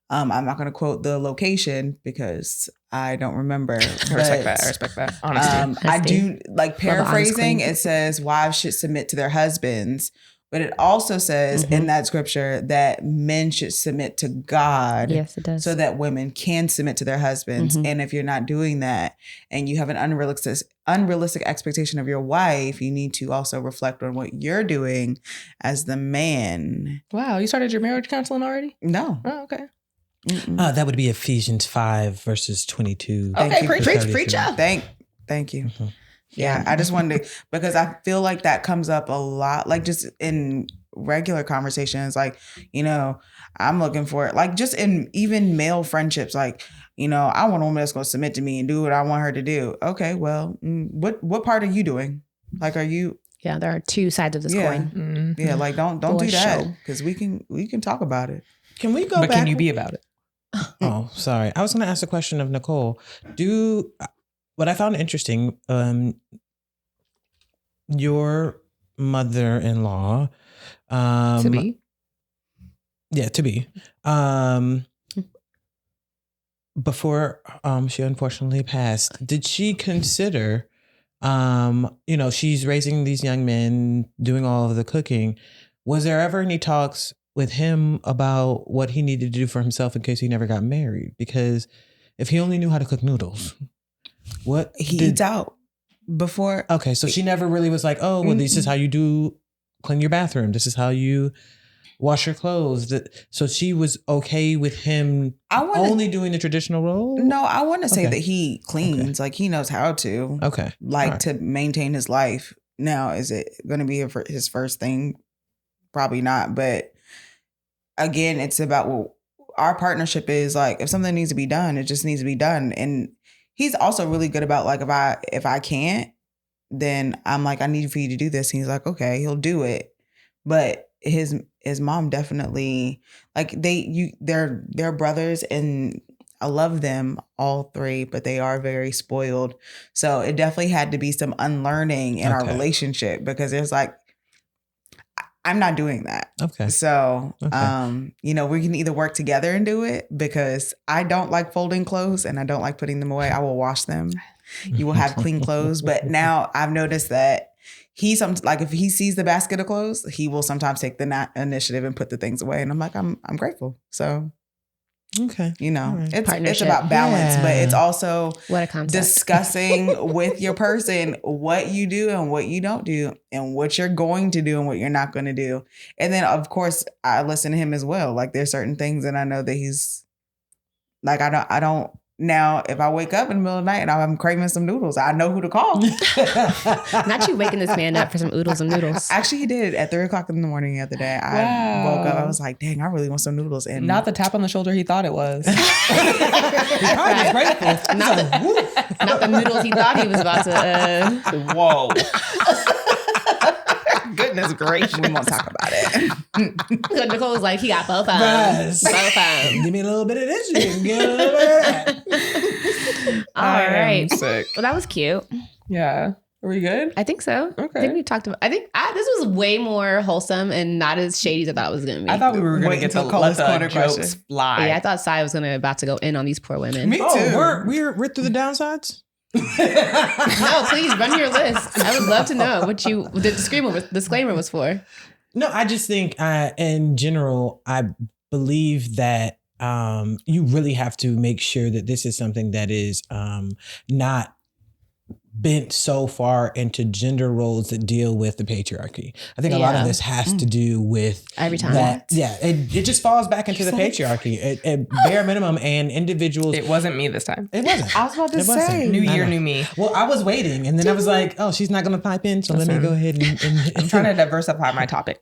I'm not going to quote the location because I don't remember. I respect that. Honesty. I do like paraphrasing. queen. It says wives should submit to their husbands, but it also says in that scripture that men should submit to God. Yes, it does. So that women can submit to their husbands. And if you're not doing that and you have an unrealistic expectation of your wife, you need to also reflect on what you're doing as the man. Wow, you started your marriage counseling already? No. Oh, okay. That would be Ephesians 5 verses 22. Okay, preach. Thank you. Yeah, I just wanted to, because I feel like that comes up a lot, like just in regular conversations, like, you know, I'm looking for it, like just in even male friendships, like, you know, I want a woman that's going to submit to me and do what I want her to do. Okay, well, what part are you doing? Like, are you? Yeah, there are two sides of this coin. Yeah, like don't do that, because we can talk about it. Can we go back? But can you be about it? Oh, sorry. I was going to ask a question of Nicole. What I found interesting, your mother-in-law, To be? Yeah, to be. Before she unfortunately passed, did she consider, you know, she's raising these young men, doing all of the cooking. Was there ever any talks with him about what he needed to do for himself in case he never got married? Because if he only knew how to cook noodles, he eats out before. Okay, so she never really was like, oh, well, this is how you clean your bathroom. This is how you wash your clothes. So she was okay with him only doing the traditional role? No, I want to say that he cleans, like he knows how to. Okay. Like to maintain his life. Now, is it going to be his first thing? Probably not. But again, it's about what our partnership is. Like, if something needs to be done, it just needs to be done. And he's also really good about, like, if I can't, then I'm like, I need for you to do this. And he's like, okay, he'll do it. But his mom definitely, like, they're brothers, and I love them all three, but they are very spoiled. So it definitely had to be some unlearning in our relationship, because there's like, I'm not doing that. Okay. So, you know, we can either work together and do it, because I don't like folding clothes and I don't like putting them away. I will wash them. You will have clean clothes. But now I've noticed that like if he sees the basket of clothes, he will sometimes take the initiative and put the things away. And I'm like, I'm grateful. So, okay, you know, it's about balance, but it's also what a concept. Discussing with your person what you do and what you don't do, and what you're going to do and what you're not going to do. And then, of course, I listen to him as well. Like, there's certain things that I know that he's like, I don't. Now, if I wake up in the middle of the night and I'm craving some noodles, I know who to call. Not you waking this man up for some oodles and noodles. Actually, he did at 3:00 in the morning the other day. I woke up. I was like, dang, I really want some noodles. And not the tap on the shoulder he thought it was. Not the noodles he thought he was about to. Whoa. Goodness gracious. We won't talk about it. So Nicole was like, he got both of them. Give me a little bit of this. You can get a little bit of that. All right. Sick. Well, that was cute. Yeah. Are we good? I think so. Okay. I think we talked about. This was way more wholesome and not as shady as I thought it was going to be. I thought we were going to get to let the corner jokes question. fly. Yeah, I thought Sai was about to go in on these poor women. Me too. We're through the downsides. No, please run your list. I would love to know what the disclaimer was for. No, I just think in general, I believe that you really have to make sure that this is something that is not bent so far into gender roles that deal with the patriarchy. I think a lot of this has to do with every time. It just falls back into the patriarchy. At bare minimum, and individuals. It wasn't me this time. It wasn't. I was about to say. New year, new me. Well, I was waiting, and then I was like, oh, she's not going to pipe in, so let me go ahead and I'm trying to diversify my topics.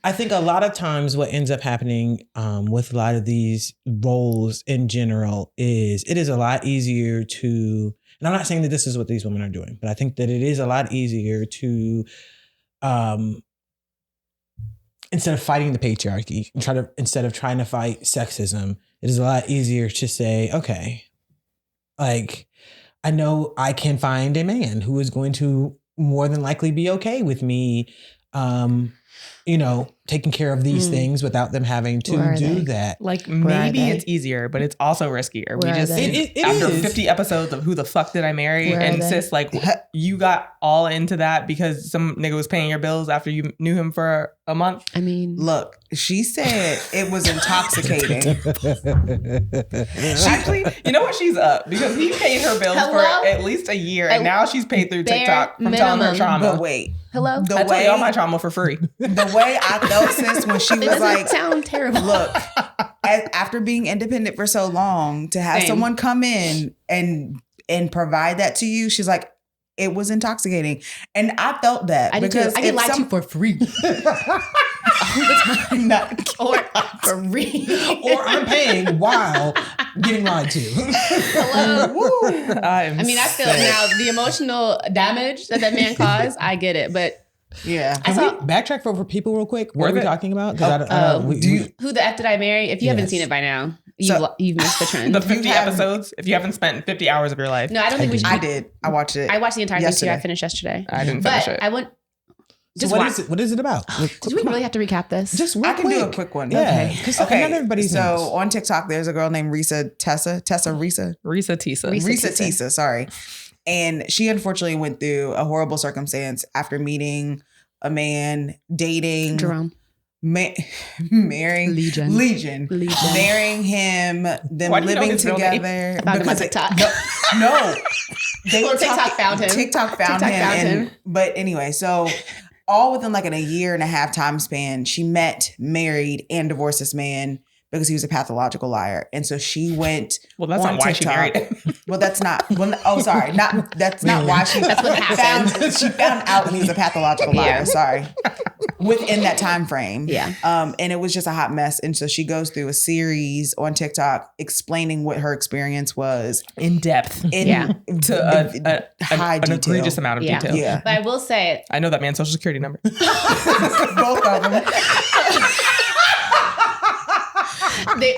I think a lot of times what ends up happening with a lot of these roles in general is it is a lot easier to, and I'm not saying that this is what these women are doing, but I think that it is a lot easier to, instead of fighting the patriarchy, instead of trying to fight sexism, it is a lot easier to say, okay, like, I know I can find a man who is going to more than likely be okay with me taking care of these things without them having to do that. Like are maybe they? it's easier, but it's also riskier. Where We are just they? It after is. 50 episodes of Who the Fuck Did I Marry? Where are And they? sis, like you got all into that because some nigga was paying your bills after you knew him for a month. I mean, Look, she said it was intoxicating. Actually, you know what? She's up because he paid her bills Hello? for at least a year, and now she's paid through Bare TikTok from telling her minimum. trauma. But wait, hello? the I tell way y'all my trauma for free. the way I felt, sis, when she It was doesn't like, sound terrible. look, after being independent for so long, to have Same. someone come in and provide that to you, she's like, it was intoxicating. And I felt that I did too. because I get if lied to some- for free. Not- Or for free. Or I'm paying while getting lied to. Hello? I I mean, I feel it now. The emotional damage that man caused, I get it. But yeah. I Can saw we backtrack for people real quick? What Were are we they- talking about? Because I don't know. do you- Who the F Did I Marry? If you haven't Yes. seen it by now, So- you've missed the trend. the 50 have- episodes. If you haven't spent 50 hours of your life, No, I don't think we should. I did. I watched it. I watched the entire thing too. Yesterday. I finished yesterday. I didn't finish But it. I went. So Just what watch. is it? What is it about? Do we really have to recap this? Just real I can do a quick. quick one. Yeah, Okay. because Okay. not everybody's So knows. on TikTok, there's a girl named Risa Tessa. Risa Tisa. Risa Tisa, sorry. And she unfortunately went through a horrible circumstance after meeting a man, dating, Jerome. marrying Legion. marrying him, them Why do you know living his real name? together. I found him on because TikTok. No. They Well, were TikTok talking- found him. TikTok found TikTok him. found and- him. But anyway, so all within like in a year and a half time span, she met, married, and divorced this man because he was a pathological liar. And so she went. Well, that's on not why she TikTok. married him. Well, that's not. Well, oh, sorry. That's not why she. That's what happened. She found out he was a pathological liar. Yeah. Sorry. Within that time frame. Yeah. And it was just a hot mess. And so she goes through a series on TikTok explaining what her experience was In depth. in Yeah. To high an detail. egregious amount of Yeah. detail. Yeah. But I will say, I know that man's social security number. Both of them.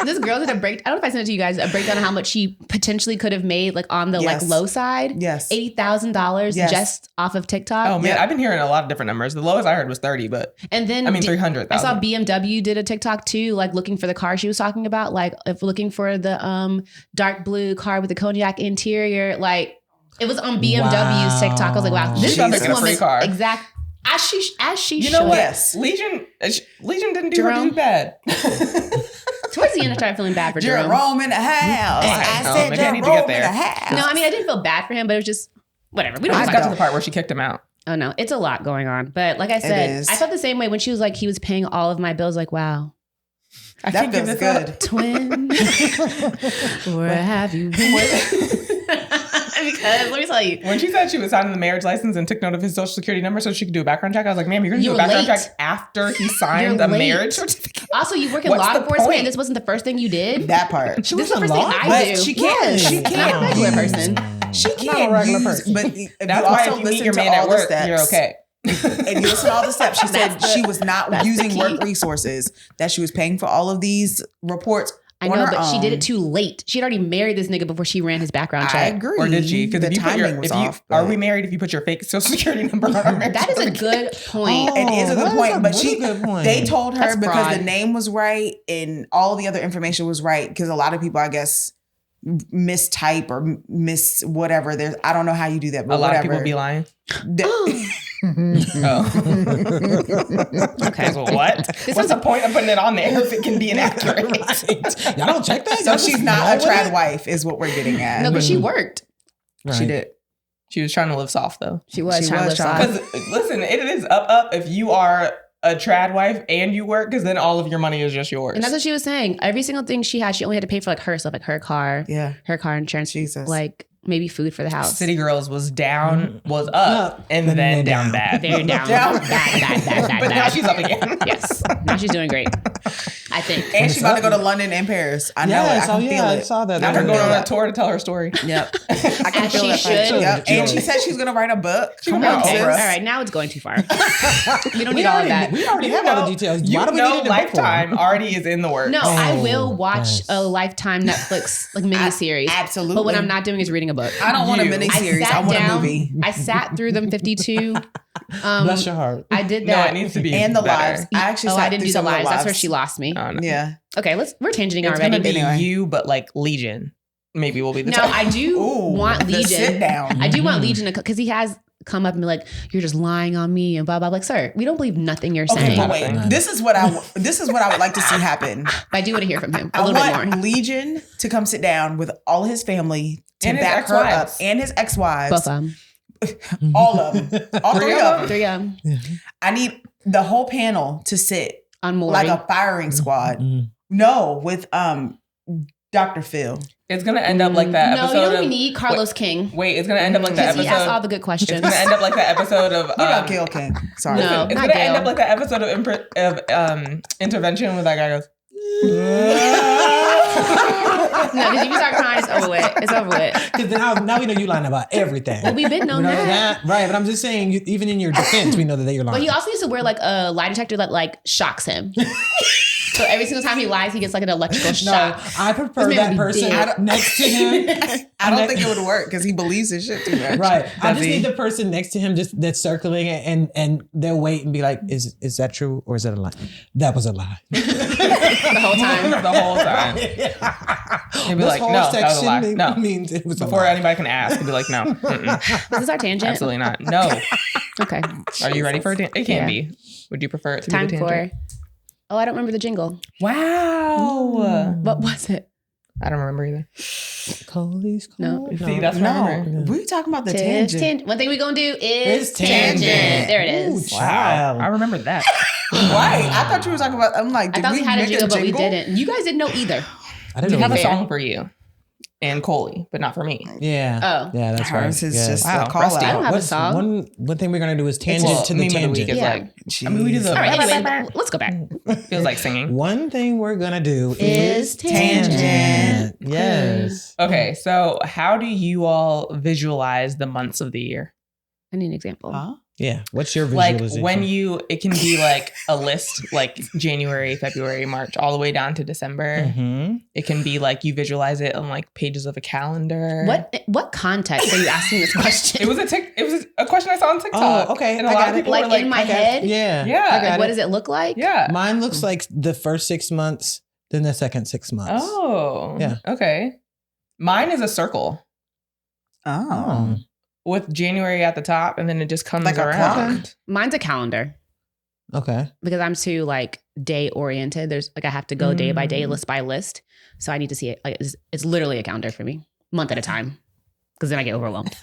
this girl did a break. I don't know if I sent it to you guys. A breakdown of how much she potentially could have made, like on the Yes. like low side. Yes. $80,000 Yes. just off of TikTok. Oh man, Yeah. I've been hearing a lot of different numbers. The lowest I heard was 30, but And then I mean I 300,000. saw BMW did a TikTok too, like looking for the car she was talking about, like if looking for the dark blue car with the cognac interior. Like it was on BMW's TikTok. I was like, wow, this, She's about to this get a free woman car. exact as she You should. know what? Yes. Legion didn't do her Jerome? too bad. Towards the end, I started feeling bad for Jerome. Jerome in the house. I Oh, said maybe I need to Jerome get in there. the house. No, I mean I didn't feel bad for him, but it was just whatever. We don't I have just to got talk to the part where she kicked him out. Oh no, it's a lot going on. But like I said, is. I felt the same way when she was like, he was paying all of my bills. Like, wow, I That can't give feels this up. good. twin, where have you been? Because let me tell you, When she said she was signing the marriage license and took note of his social security number so she could do a background check, I was like, ma'am, you're going to You do a were background late. check after he signed You're a late. marriage certificate? also you work in What's law the enforcement, point? and this wasn't the first thing you did. That part. She This was is the in first thing law? I But do. she can't. Yes. She I'm can't. a regular use- person. She not a can't regular use. person. But if That's you why also if you meet listen your to man all at the work, steps, you're okay. and you listen to all the steps, she said That's the- she was not that's the using key. work resources. That she was paying for all of these reports. I on know, her but she did own. it too late. She had already married this nigga before she ran his background I check. agree. Or did she? Because the if you put timing your, was if you, off. are but- we married if you put your fake social security number on our marriage That is a certificate? good point. It is a good that is point, a but really good point. they told her That's because fraud. the name was right and all the other information was right. Because a lot of people, I guess, mistype or miss whatever. There's, I don't know how you do that, but A lot whatever. of people be lying. The- Oh. Okay. So what? What's the point of putting it on there if it can be inaccurate? Right. Y'all don't check that? so Y'all she's just not roll a with trad it? wife, is what we're getting at. No, but she worked. Right. She did. She was trying to live soft though. She was She trying to was live trying. soft. Because listen, it is up if you are a trad wife and you work, because then all of your money is just yours. And that's what she was saying. Every single thing she had, she only had to pay for like her stuff, like her car, Yeah. her car insurance, Jesus. like maybe food for the house. City Girls was down, was up, and then down bad. Very down. Down. Bad. But now she's up again. Yes. Now she's doing great. I think. And she's about to go to London and Paris. I know it. I Yes, can oh feel yeah, I it. saw that. Now I her can going feel on a it. tour to tell her story. Yep. I can As feel she that. should. Yep. She And should. she said she's going to write a book. Come gonna on, write Okay. sis. All right. Now it's going too far. We don't need all of that. We already You have all know- the details. You Why do we know need it in book form? Lifetime already is in the works. No, I Oh, will watch yes. a Lifetime Netflix like miniseries. Absolutely. But what I'm not doing is reading a book. I don't want a You. miniseries. I sat want down, a movie. I sat through them 52 Bless your heart. I did No, that. it needs to be And the better. lives. I actually I sat didn't through do the some of lives. That's where she lost me. Oh, no. Yeah. Okay, we're tangenting It's already. gonna be Anyway. you, but like Legion. Maybe we'll be the No, top. I do Ooh, want the Legion. sit down. I do want Mhm. Legion because he has come up and be like, "You're just lying on me," and blah blah. Like, sir, we don't believe nothing you're Okay, saying. but wait. Nothing. This is what I would like to see happen. I do want to hear from him a I little bit want more. Legion to come sit down with all his family to And his back her up ex-wives. and his ex-wives. Both of them. All of them. All Three three of of them. Three of them I need the whole panel to sit on Maury. like a firing squad. Mhm. No, with Dr. Phil. It's gonna end up like that No, episode you know what of. we need? Carlos King. Wait, it's gonna end up like that Because he asked all episode. the good It's questions. gonna end up like that episode of. What about Gail King? Sorry. No. It's not gonna end Gail. up like that episode of Intervention where that guy goes. No, because if you start crying, it's over with. It's over with. Because now we know you lying about everything. Well, we've been We known know that. right? But I'm just saying, even in your defense, we know that you're lying. But he also needs to wear like a lie detector that like shocks him. So every single time he lies, he gets like an electrical no, shock. I prefer This man that would be person dead. next to him. I don't think it would work because he believes his shit too much. Right. I Does just he? need the person next to him just that's circling it and they'll wait and be like, is that true or is that a lie? That was a lie. The whole time. The whole time. He'd be This like, whole no, that was a lie. section No. means it was Before a lie. anybody can ask, he'd be like, no. Mm-mm. Is this our tangent? Absolutely not. No. Okay. Are you ready for a tangent? It can Yeah. be. Would you prefer it to Time be the tangent? for. Oh, I don't remember the jingle. Wow. What was it? I don't remember either. Colie's No. See, that's what I No, remember. we talking about the Tips, tangent. One thing we gonna do is It's tangent. tangent. There it is. Ooh, Wow. Child. I remember that. Right. I thought you were talking about. I'm like, I did thought we had a make jingle, but we didn't. You guys didn't know either. I We didn't have know a Fair. song for you and Colie, but not for me. Yeah. Oh. Yeah, that's right. Hers is Yeah. just Wow, a call rusty. I don't out. have a What's song. one thing we're gonna do is tangent Well, to the meme of the tangent. week is Yeah. like, I mean, we do the. All right, anyway, let's go back. Feels like singing. One thing we're gonna do Is is tangent. Yes. Okay, so how do you all visualize the months of the year? I need an example. Huh? Yeah. What's your Like visualization? when it can be like a list, like January, February, March, all the way down to December. Mhm. It can be like you visualize it on like pages of a calendar. What context are you asking this question? It was a question I saw on TikTok. Oh, okay. And a I lot got of it. people Like were in my okay. head? Yeah. Yeah. I got Like, what it. does it look like? Yeah. Mine looks like the first 6 months, then the second 6 months. Oh. Yeah. Okay. Mine is a circle Oh. with January at the top, and then it just comes Like a around. clock? Mine's a calendar Okay. because I'm too like day oriented. There's like I have to go day by day, list by list. So I need to see it. Like it's literally a calendar for me, month at a time. Because then I get overwhelmed.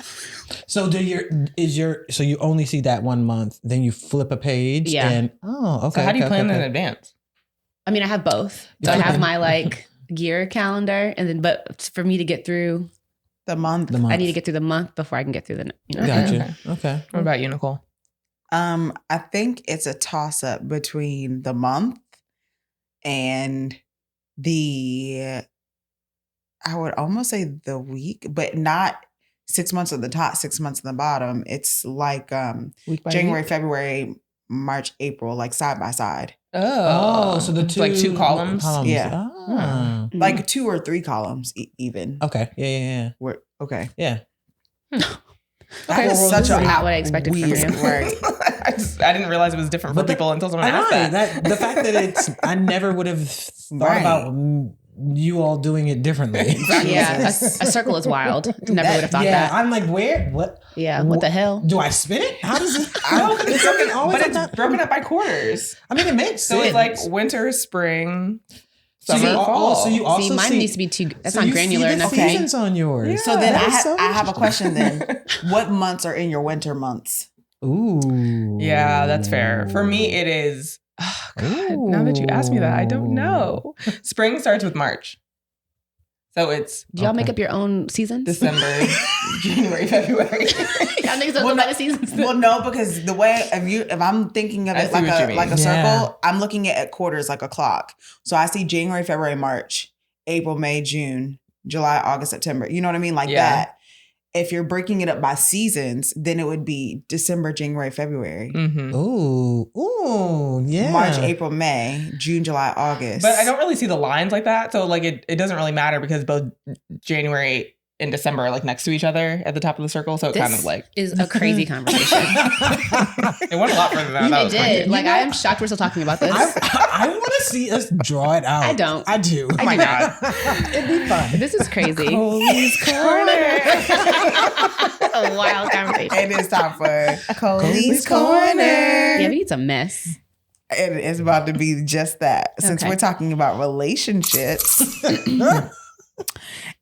So so you only see that 1 month, then you flip a page Yeah. and okay. So how do you okay, plan okay. in advance? I mean, I have both. So I have my like year calendar, and then but for me to get through, The month. The month. I need to get through the month before I can get through the. Gotcha. Okay. What about you, Nicole? I think it's a toss up between the month and I would almost say the week, but not 6 months at the top, 6 months at the bottom. It's like Week by January, week? February, March, April, like side by side. Oh. so the It's two like two columns. Yeah. Ah. Like 2 or 3 columns even. Okay. Yeah. Okay. Yeah. Okay, That's well, such this a is not what I expected from weird, you. Right. I didn't realize it was different for But people until someone I asked know that. the fact that I never would have thought Right. about you all doing it differently. Yeah, a circle is wild. Never would have thought yeah, that. I'm like, where? What? Yeah, what the hell? Do I spin it? How does it? No, because it's broken, always but like it's that? broken up by quarters. I mean, it makes So sense. it's like winter, spring, So summer, you al- fall. so you also See, mine see- needs to be too. That's so not you see granular the enough. Okay. seasons on yours. Yeah. So then That is so I have a interesting. question then. What months are in your winter months? Ooh. Yeah, that's fair. For me, it is. Oh God, now that you ask me that, I don't know. Spring starts with March. So it's Do y'all make Okay. up your own seasons? December, January, February. Y'all niggas don't Well, go by the seasons. Well, no, because the way if I'm thinking of I it see what you like mean. a Yeah. circle, I'm looking at quarters like a clock. So I see January, February, March, April, May, June, July, August, September. You know what I mean? Like Yeah. that. If you're breaking it up by seasons, then it would be December, January, February, Mm-hmm. Ooh, yeah. March, April, May, June, July, August. But I don't really see the lines like that. So like it doesn't really matter because both January in December, like next to each other at the top of the circle. So it kind of like is a crazy conversation. it went a lot further than that. It did. Like, I am shocked we're still talking about this. I want to see us draw it out. I don't. I do. Oh my God. It'd be fun. This is crazy. Colie's Corner. A wild conversation. It is time for Colie's Corner. Yeah, we need some mess. It is about to be just that. Since Okay. we're talking about relationships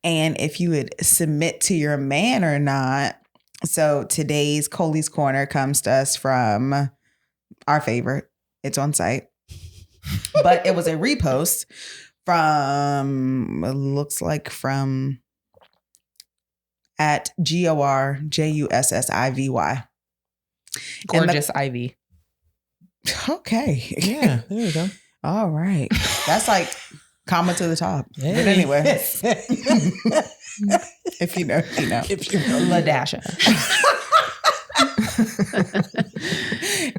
and if you would submit to your man or not. So today's Colie's Corner comes to us from our favorite. It's on site. But it was a repost from, it looks like from at GORJUSSIVY. gorgeous Ivy. Okay. Yeah, there you go. All right. That's like comma to the top. Hey. But anyway, if you know, you know. If you know. LaDasha.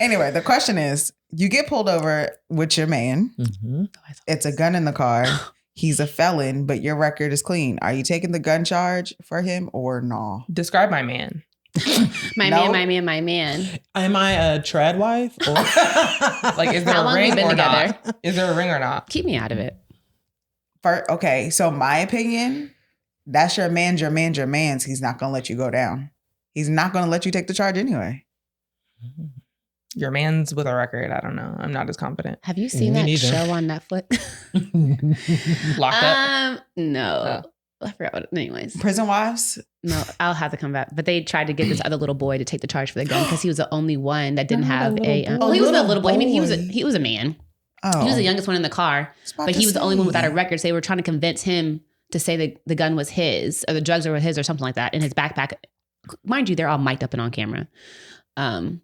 Anyway, the question is, you get pulled over with your man. Mhm. It's a gun in the car. He's a felon, but your record is clean. Are you taking the gun charge for him or no? Describe my man. My No. man. Am I a trad wife? Or Like, is there How a long we ring been or together? not? Is there a ring or not? Keep me out of it. Okay, so my opinion, that's your man's your man's. He's not going to let you go down. He's not going to let you take the charge anyway. Your man's with a record. I don't know. I'm not as confident. Have you seen Me that neither. show on Netflix? Locked up. No. I forgot what. Anyways, Prison Wives? no, I'll have to come back. But they tried to get this other little boy to take the charge for the gun because he was the only one that didn't Not a have little a. boy. Well, he was a Little little boy. I mean, he was a boy. man. Oh. He was the youngest one in the car, It's about but to he was the only one say. without a record. So they were trying to convince him to say that the gun was his or the drugs were his or something like that in his backpack. Mind you, they're all mic'd up and on camera. And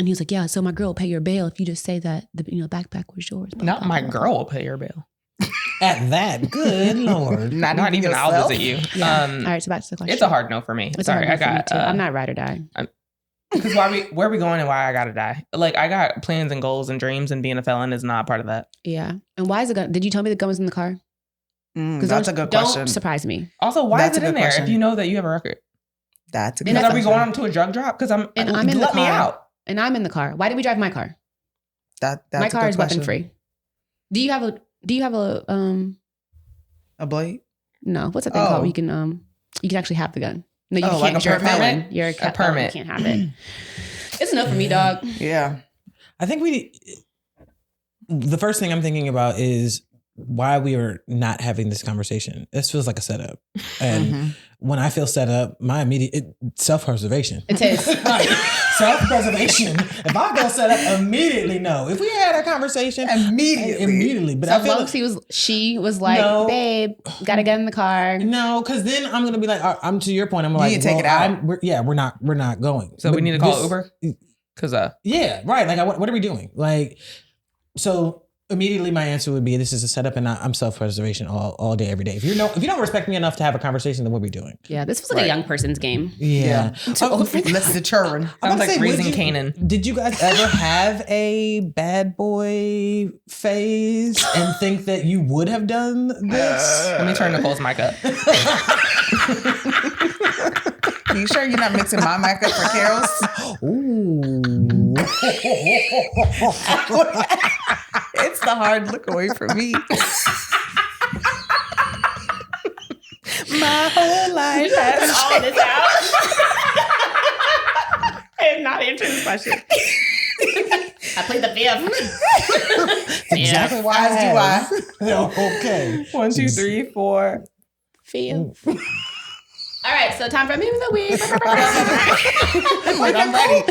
he was like, "Yeah, so my girl will pay your bail if you just say that the backpack was yours." Blah, Not blah, my blah. girl will pay your bill. At that, good Lord. Not even I'll yourself? visit you. Yeah. All right, so back to the question. It's a hard no for me. It's a Sorry, hard I no for me, got. too. I'm not ride or die. Because where are we going and why I gotta die? Like, I got plans and goals and dreams, and being a felon is not part of that. Yeah. And why is the gun? Did you tell me the gun was in the car? That's a good Don't question. surprise me. Also, why That's is a it in good there question. if you know that you have a record? That's a And good Because are we question. going on to a drug drop? Because I'm And I'm in the let me car. out. And I'm in the car. Why did we drive my car? That's My a car good is question. weapon free. Do you have a A blade? no, what's that thing Oh. called? You can actually have the gun. No, you Oh, can't. like a You're a permit? felon. You're a permit. You can't have it. It's enough for me, dog. Yeah. I think the first thing I'm thinking about is why we are not having this conversation. This feels like a setup. And Mhm. when I feel set up, my immediate self-preservation. It is. Self-preservation. If I feel set up, immediately no. If we had a conversation, immediately. But So I feel long as she was like, No. babe, gotta get in the car. no, because then I'm gonna be like, I'm to your point. I'm like, need to take it out. We're not going. So we But need to call this- Uber? Because Yeah, right. Like, what are we doing? Like, so immediately my answer would be, this is a setup, and I'm self-preservation all day, every day. If you don't respect me enough to have a conversation, then what are we doing? Yeah, this was like a young person's game. Yeah. Oh, Let's the children. I'm sounds about to like say, raising would you- Canaan. Did you guys ever have a bad boy phase and think that you would have done this? Let me turn Nicole's mic up. Are you sure you're not mixing my mic up for Carol's? Ooh. It's the hard look away from me. My whole life has all this out. I am not answering this question. I played the fifth. Exactly why As do I. Okay. 1, 2, 3, 4. Fifth. All right, so time for Meme of the Week. Like, I'm ready.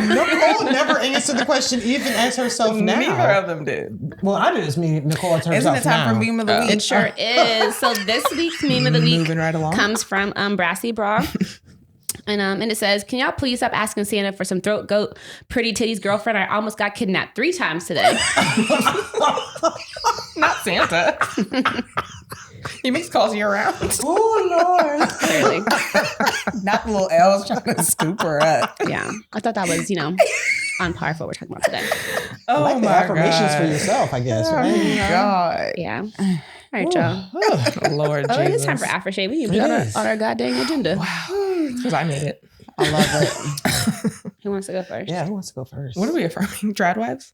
Nicole never answered the question, even as herself now. Neither of them did. Well, I just mean Nicole as herself Isn't it time now. for meme of the week? It sure is. So this week's Meme of the Week Moving right along. comes from Brassy Bra. And it says, can y'all please stop asking Santa for some throat goat, pretty titties girlfriend? I almost got kidnapped 3 times today. Not Santa. He makes calls year round. Oh, Lord. Clearly. Not the little L's trying to scoop her up. Yeah. I thought that was, on par for what we're talking about today. Oh I like the my affirmations God. for yourself, I guess, Oh, right? God. Yeah. All right, y'all. Lord Oh, Jesus. it is time for aftershave. We need to It put is. on our goddamn agenda. Because I made it. I love it. Who wants to go first? Yeah, who wants to go first? What are we affirming? Trad wives?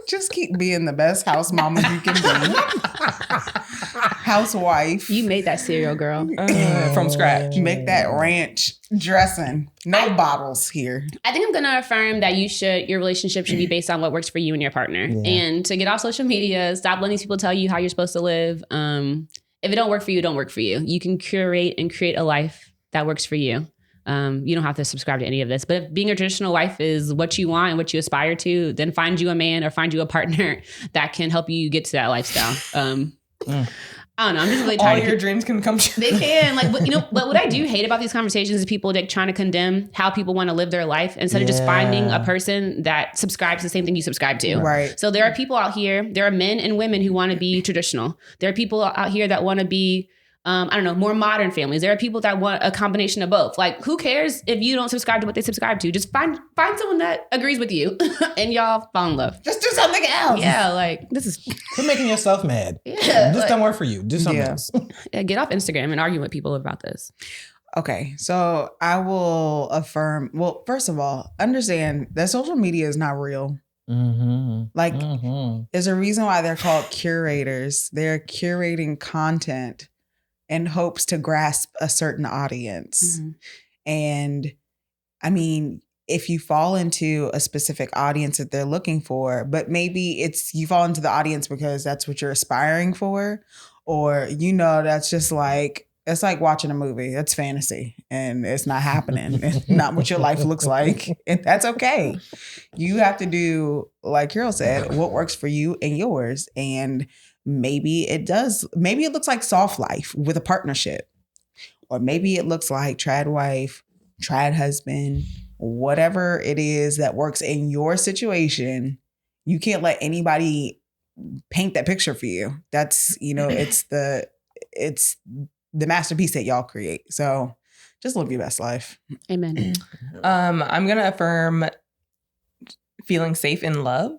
Just keep being the best house mama you can be. Housewife. You made that cereal, girl. From scratch. Make that ranch dressing. No bottles here. I think I'm going to affirm that your relationship should be based on what works for you and your partner. Yeah. And to get off social media, stop letting these people tell you how you're supposed to live. If it don't work for you, it don't work for you. You can curate and create a life that works for you. You don't have to subscribe to any of this. But if being a traditional wife is what you want and what you aspire to, then find you a man or find you a partner that can help you get to that lifestyle. I don't know. I'm just really All trying to your dreams can come true. They can. Like, but what I do hate about these conversations is people like trying to condemn how people want to live their life instead of just finding a person that subscribes to the same thing you subscribe to. Right. So there are people out here, there are men and women who want to be traditional. There are people out here that want to be, more modern families. There are people that want a combination of both. Like, who cares if you don't subscribe to what they subscribe to? Just find someone that agrees with you and y'all fall in love. Just do something else. Yeah, like, this is... Quit making yourself mad. Yeah, This like- don't work for you. Do something Yeah. else. Yeah, get off Instagram and argue with people about this. Okay, so I will affirm. Well, first of all, understand that social media is not real. Mm-hmm. Like, Mm-hmm. there's a reason why they're called curators. They're curating content in hopes to grasp a certain audience. Mhm. And I mean, if you fall into a specific audience that they're looking for, but maybe you fall into the audience because that's what you're aspiring for, or that's just like, it's like watching a movie. That's fantasy and it's not happening. It's not what your life looks like. And that's okay. You have to do, like Carol said, what works for you and yours. And maybe it looks like soft life with a partnership. Or maybe it looks like trad wife, trad husband, whatever it is that works in your situation. You can't let anybody paint that picture for you. That's, it's the masterpiece that y'all create. So just live your best life. Amen. I'm going to affirm feeling safe in love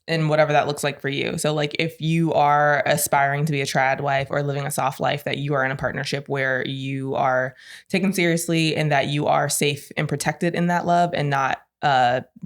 and whatever that looks like for you. So like if you are aspiring to be a trad wife or living a soft life, that you are in a partnership where you are taken seriously and that you are safe and protected in that love and not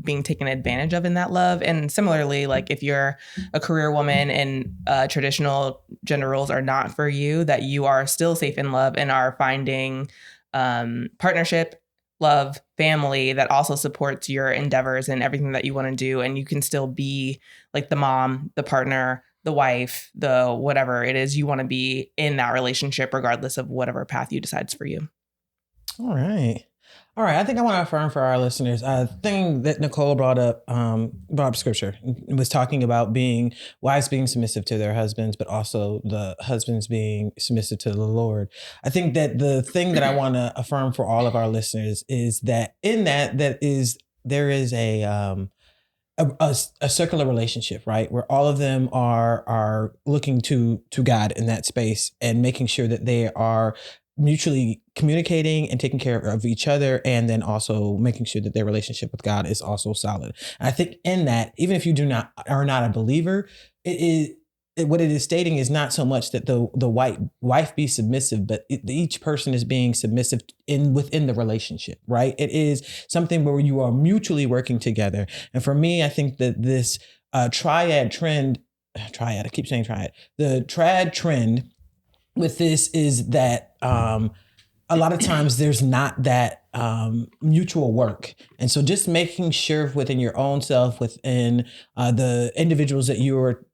being taken advantage of in that love. And similarly, like if you're a career woman and traditional gender roles are not for you, that you are still safe in love and are finding partnership, love, family that also supports your endeavors and everything that you want to do. And you can still be like the mom, the partner, the wife, the whatever it is you want to be in that relationship, regardless of whatever path you decides for you. All right. I think I want to affirm for our listeners a thing that Nicole brought up scripture. It was talking about wives being submissive to their husbands, but also the husbands being submissive to the Lord. I think that the thing that I want to affirm for all of our listeners is that there is a circular relationship, right? Where all of them are looking to God in that space and making sure that they are mutually communicating and taking care of each other, and then also making sure that their relationship with God is also solid. And I think in that, even if you are not a believer, what it is stating is not so much that the wife be submissive, but each person is being submissive within the relationship, right? It is something where you are mutually working together. And for me, I think that this triad trend, I keep saying triad, the trad trend with this is that a lot of times there's not that mutual work. And so just making sure within your own self, within the individuals that you're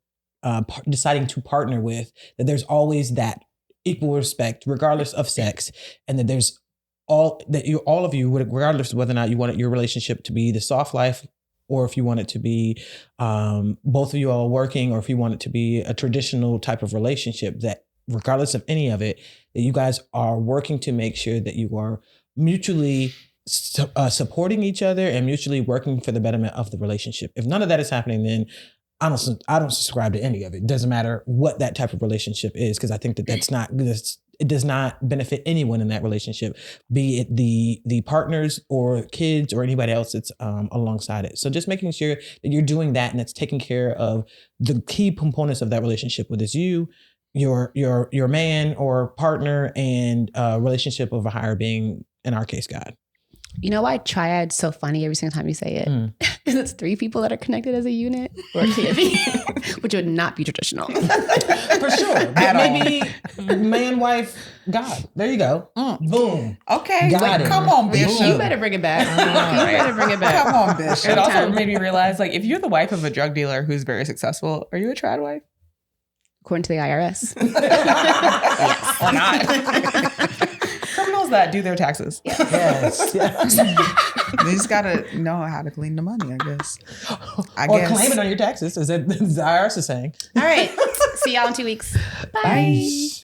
deciding to partner with, that there's always that equal respect, regardless of sex, and that there's all of you, regardless of whether or not you want your relationship to be the soft life, or if you want it to be both of you all working, or if you want it to be a traditional type of relationship, that regardless of any of it, that you guys are working to make sure that you are mutually supporting each other and mutually working for the betterment of the relationship. If none of that is happening, then I don't subscribe to any of it. It doesn't matter what that type of relationship is, because I think that that's not good. it does not benefit anyone in that relationship, be it the partners or kids or anybody else that's alongside it. So just making sure that you're doing that and it's taking care of the key components of that relationship, whether it's you, your man or partner, and relationship of a higher being, in our case, God. You know why triad's so funny every single time you say it? Because it's 3 people that are connected as a unit, or it can't be, which would not be traditional. For sure. But maybe man, wife, God. There you go. Boom. Okay. Got it. Come on, Bishop. You better bring it back. You better bring it back. Come on, Bishop. It also made me realize, like, if you're the wife of a drug dealer who's very successful, are you a trad wife? According to the IRS. Yes. Or not. Criminals that do their taxes. Yes. You just gotta know how to clean the money, I guess. Or claim it on your taxes, as the IRS is saying. All right. See y'all in 2 weeks. Bye. Bye.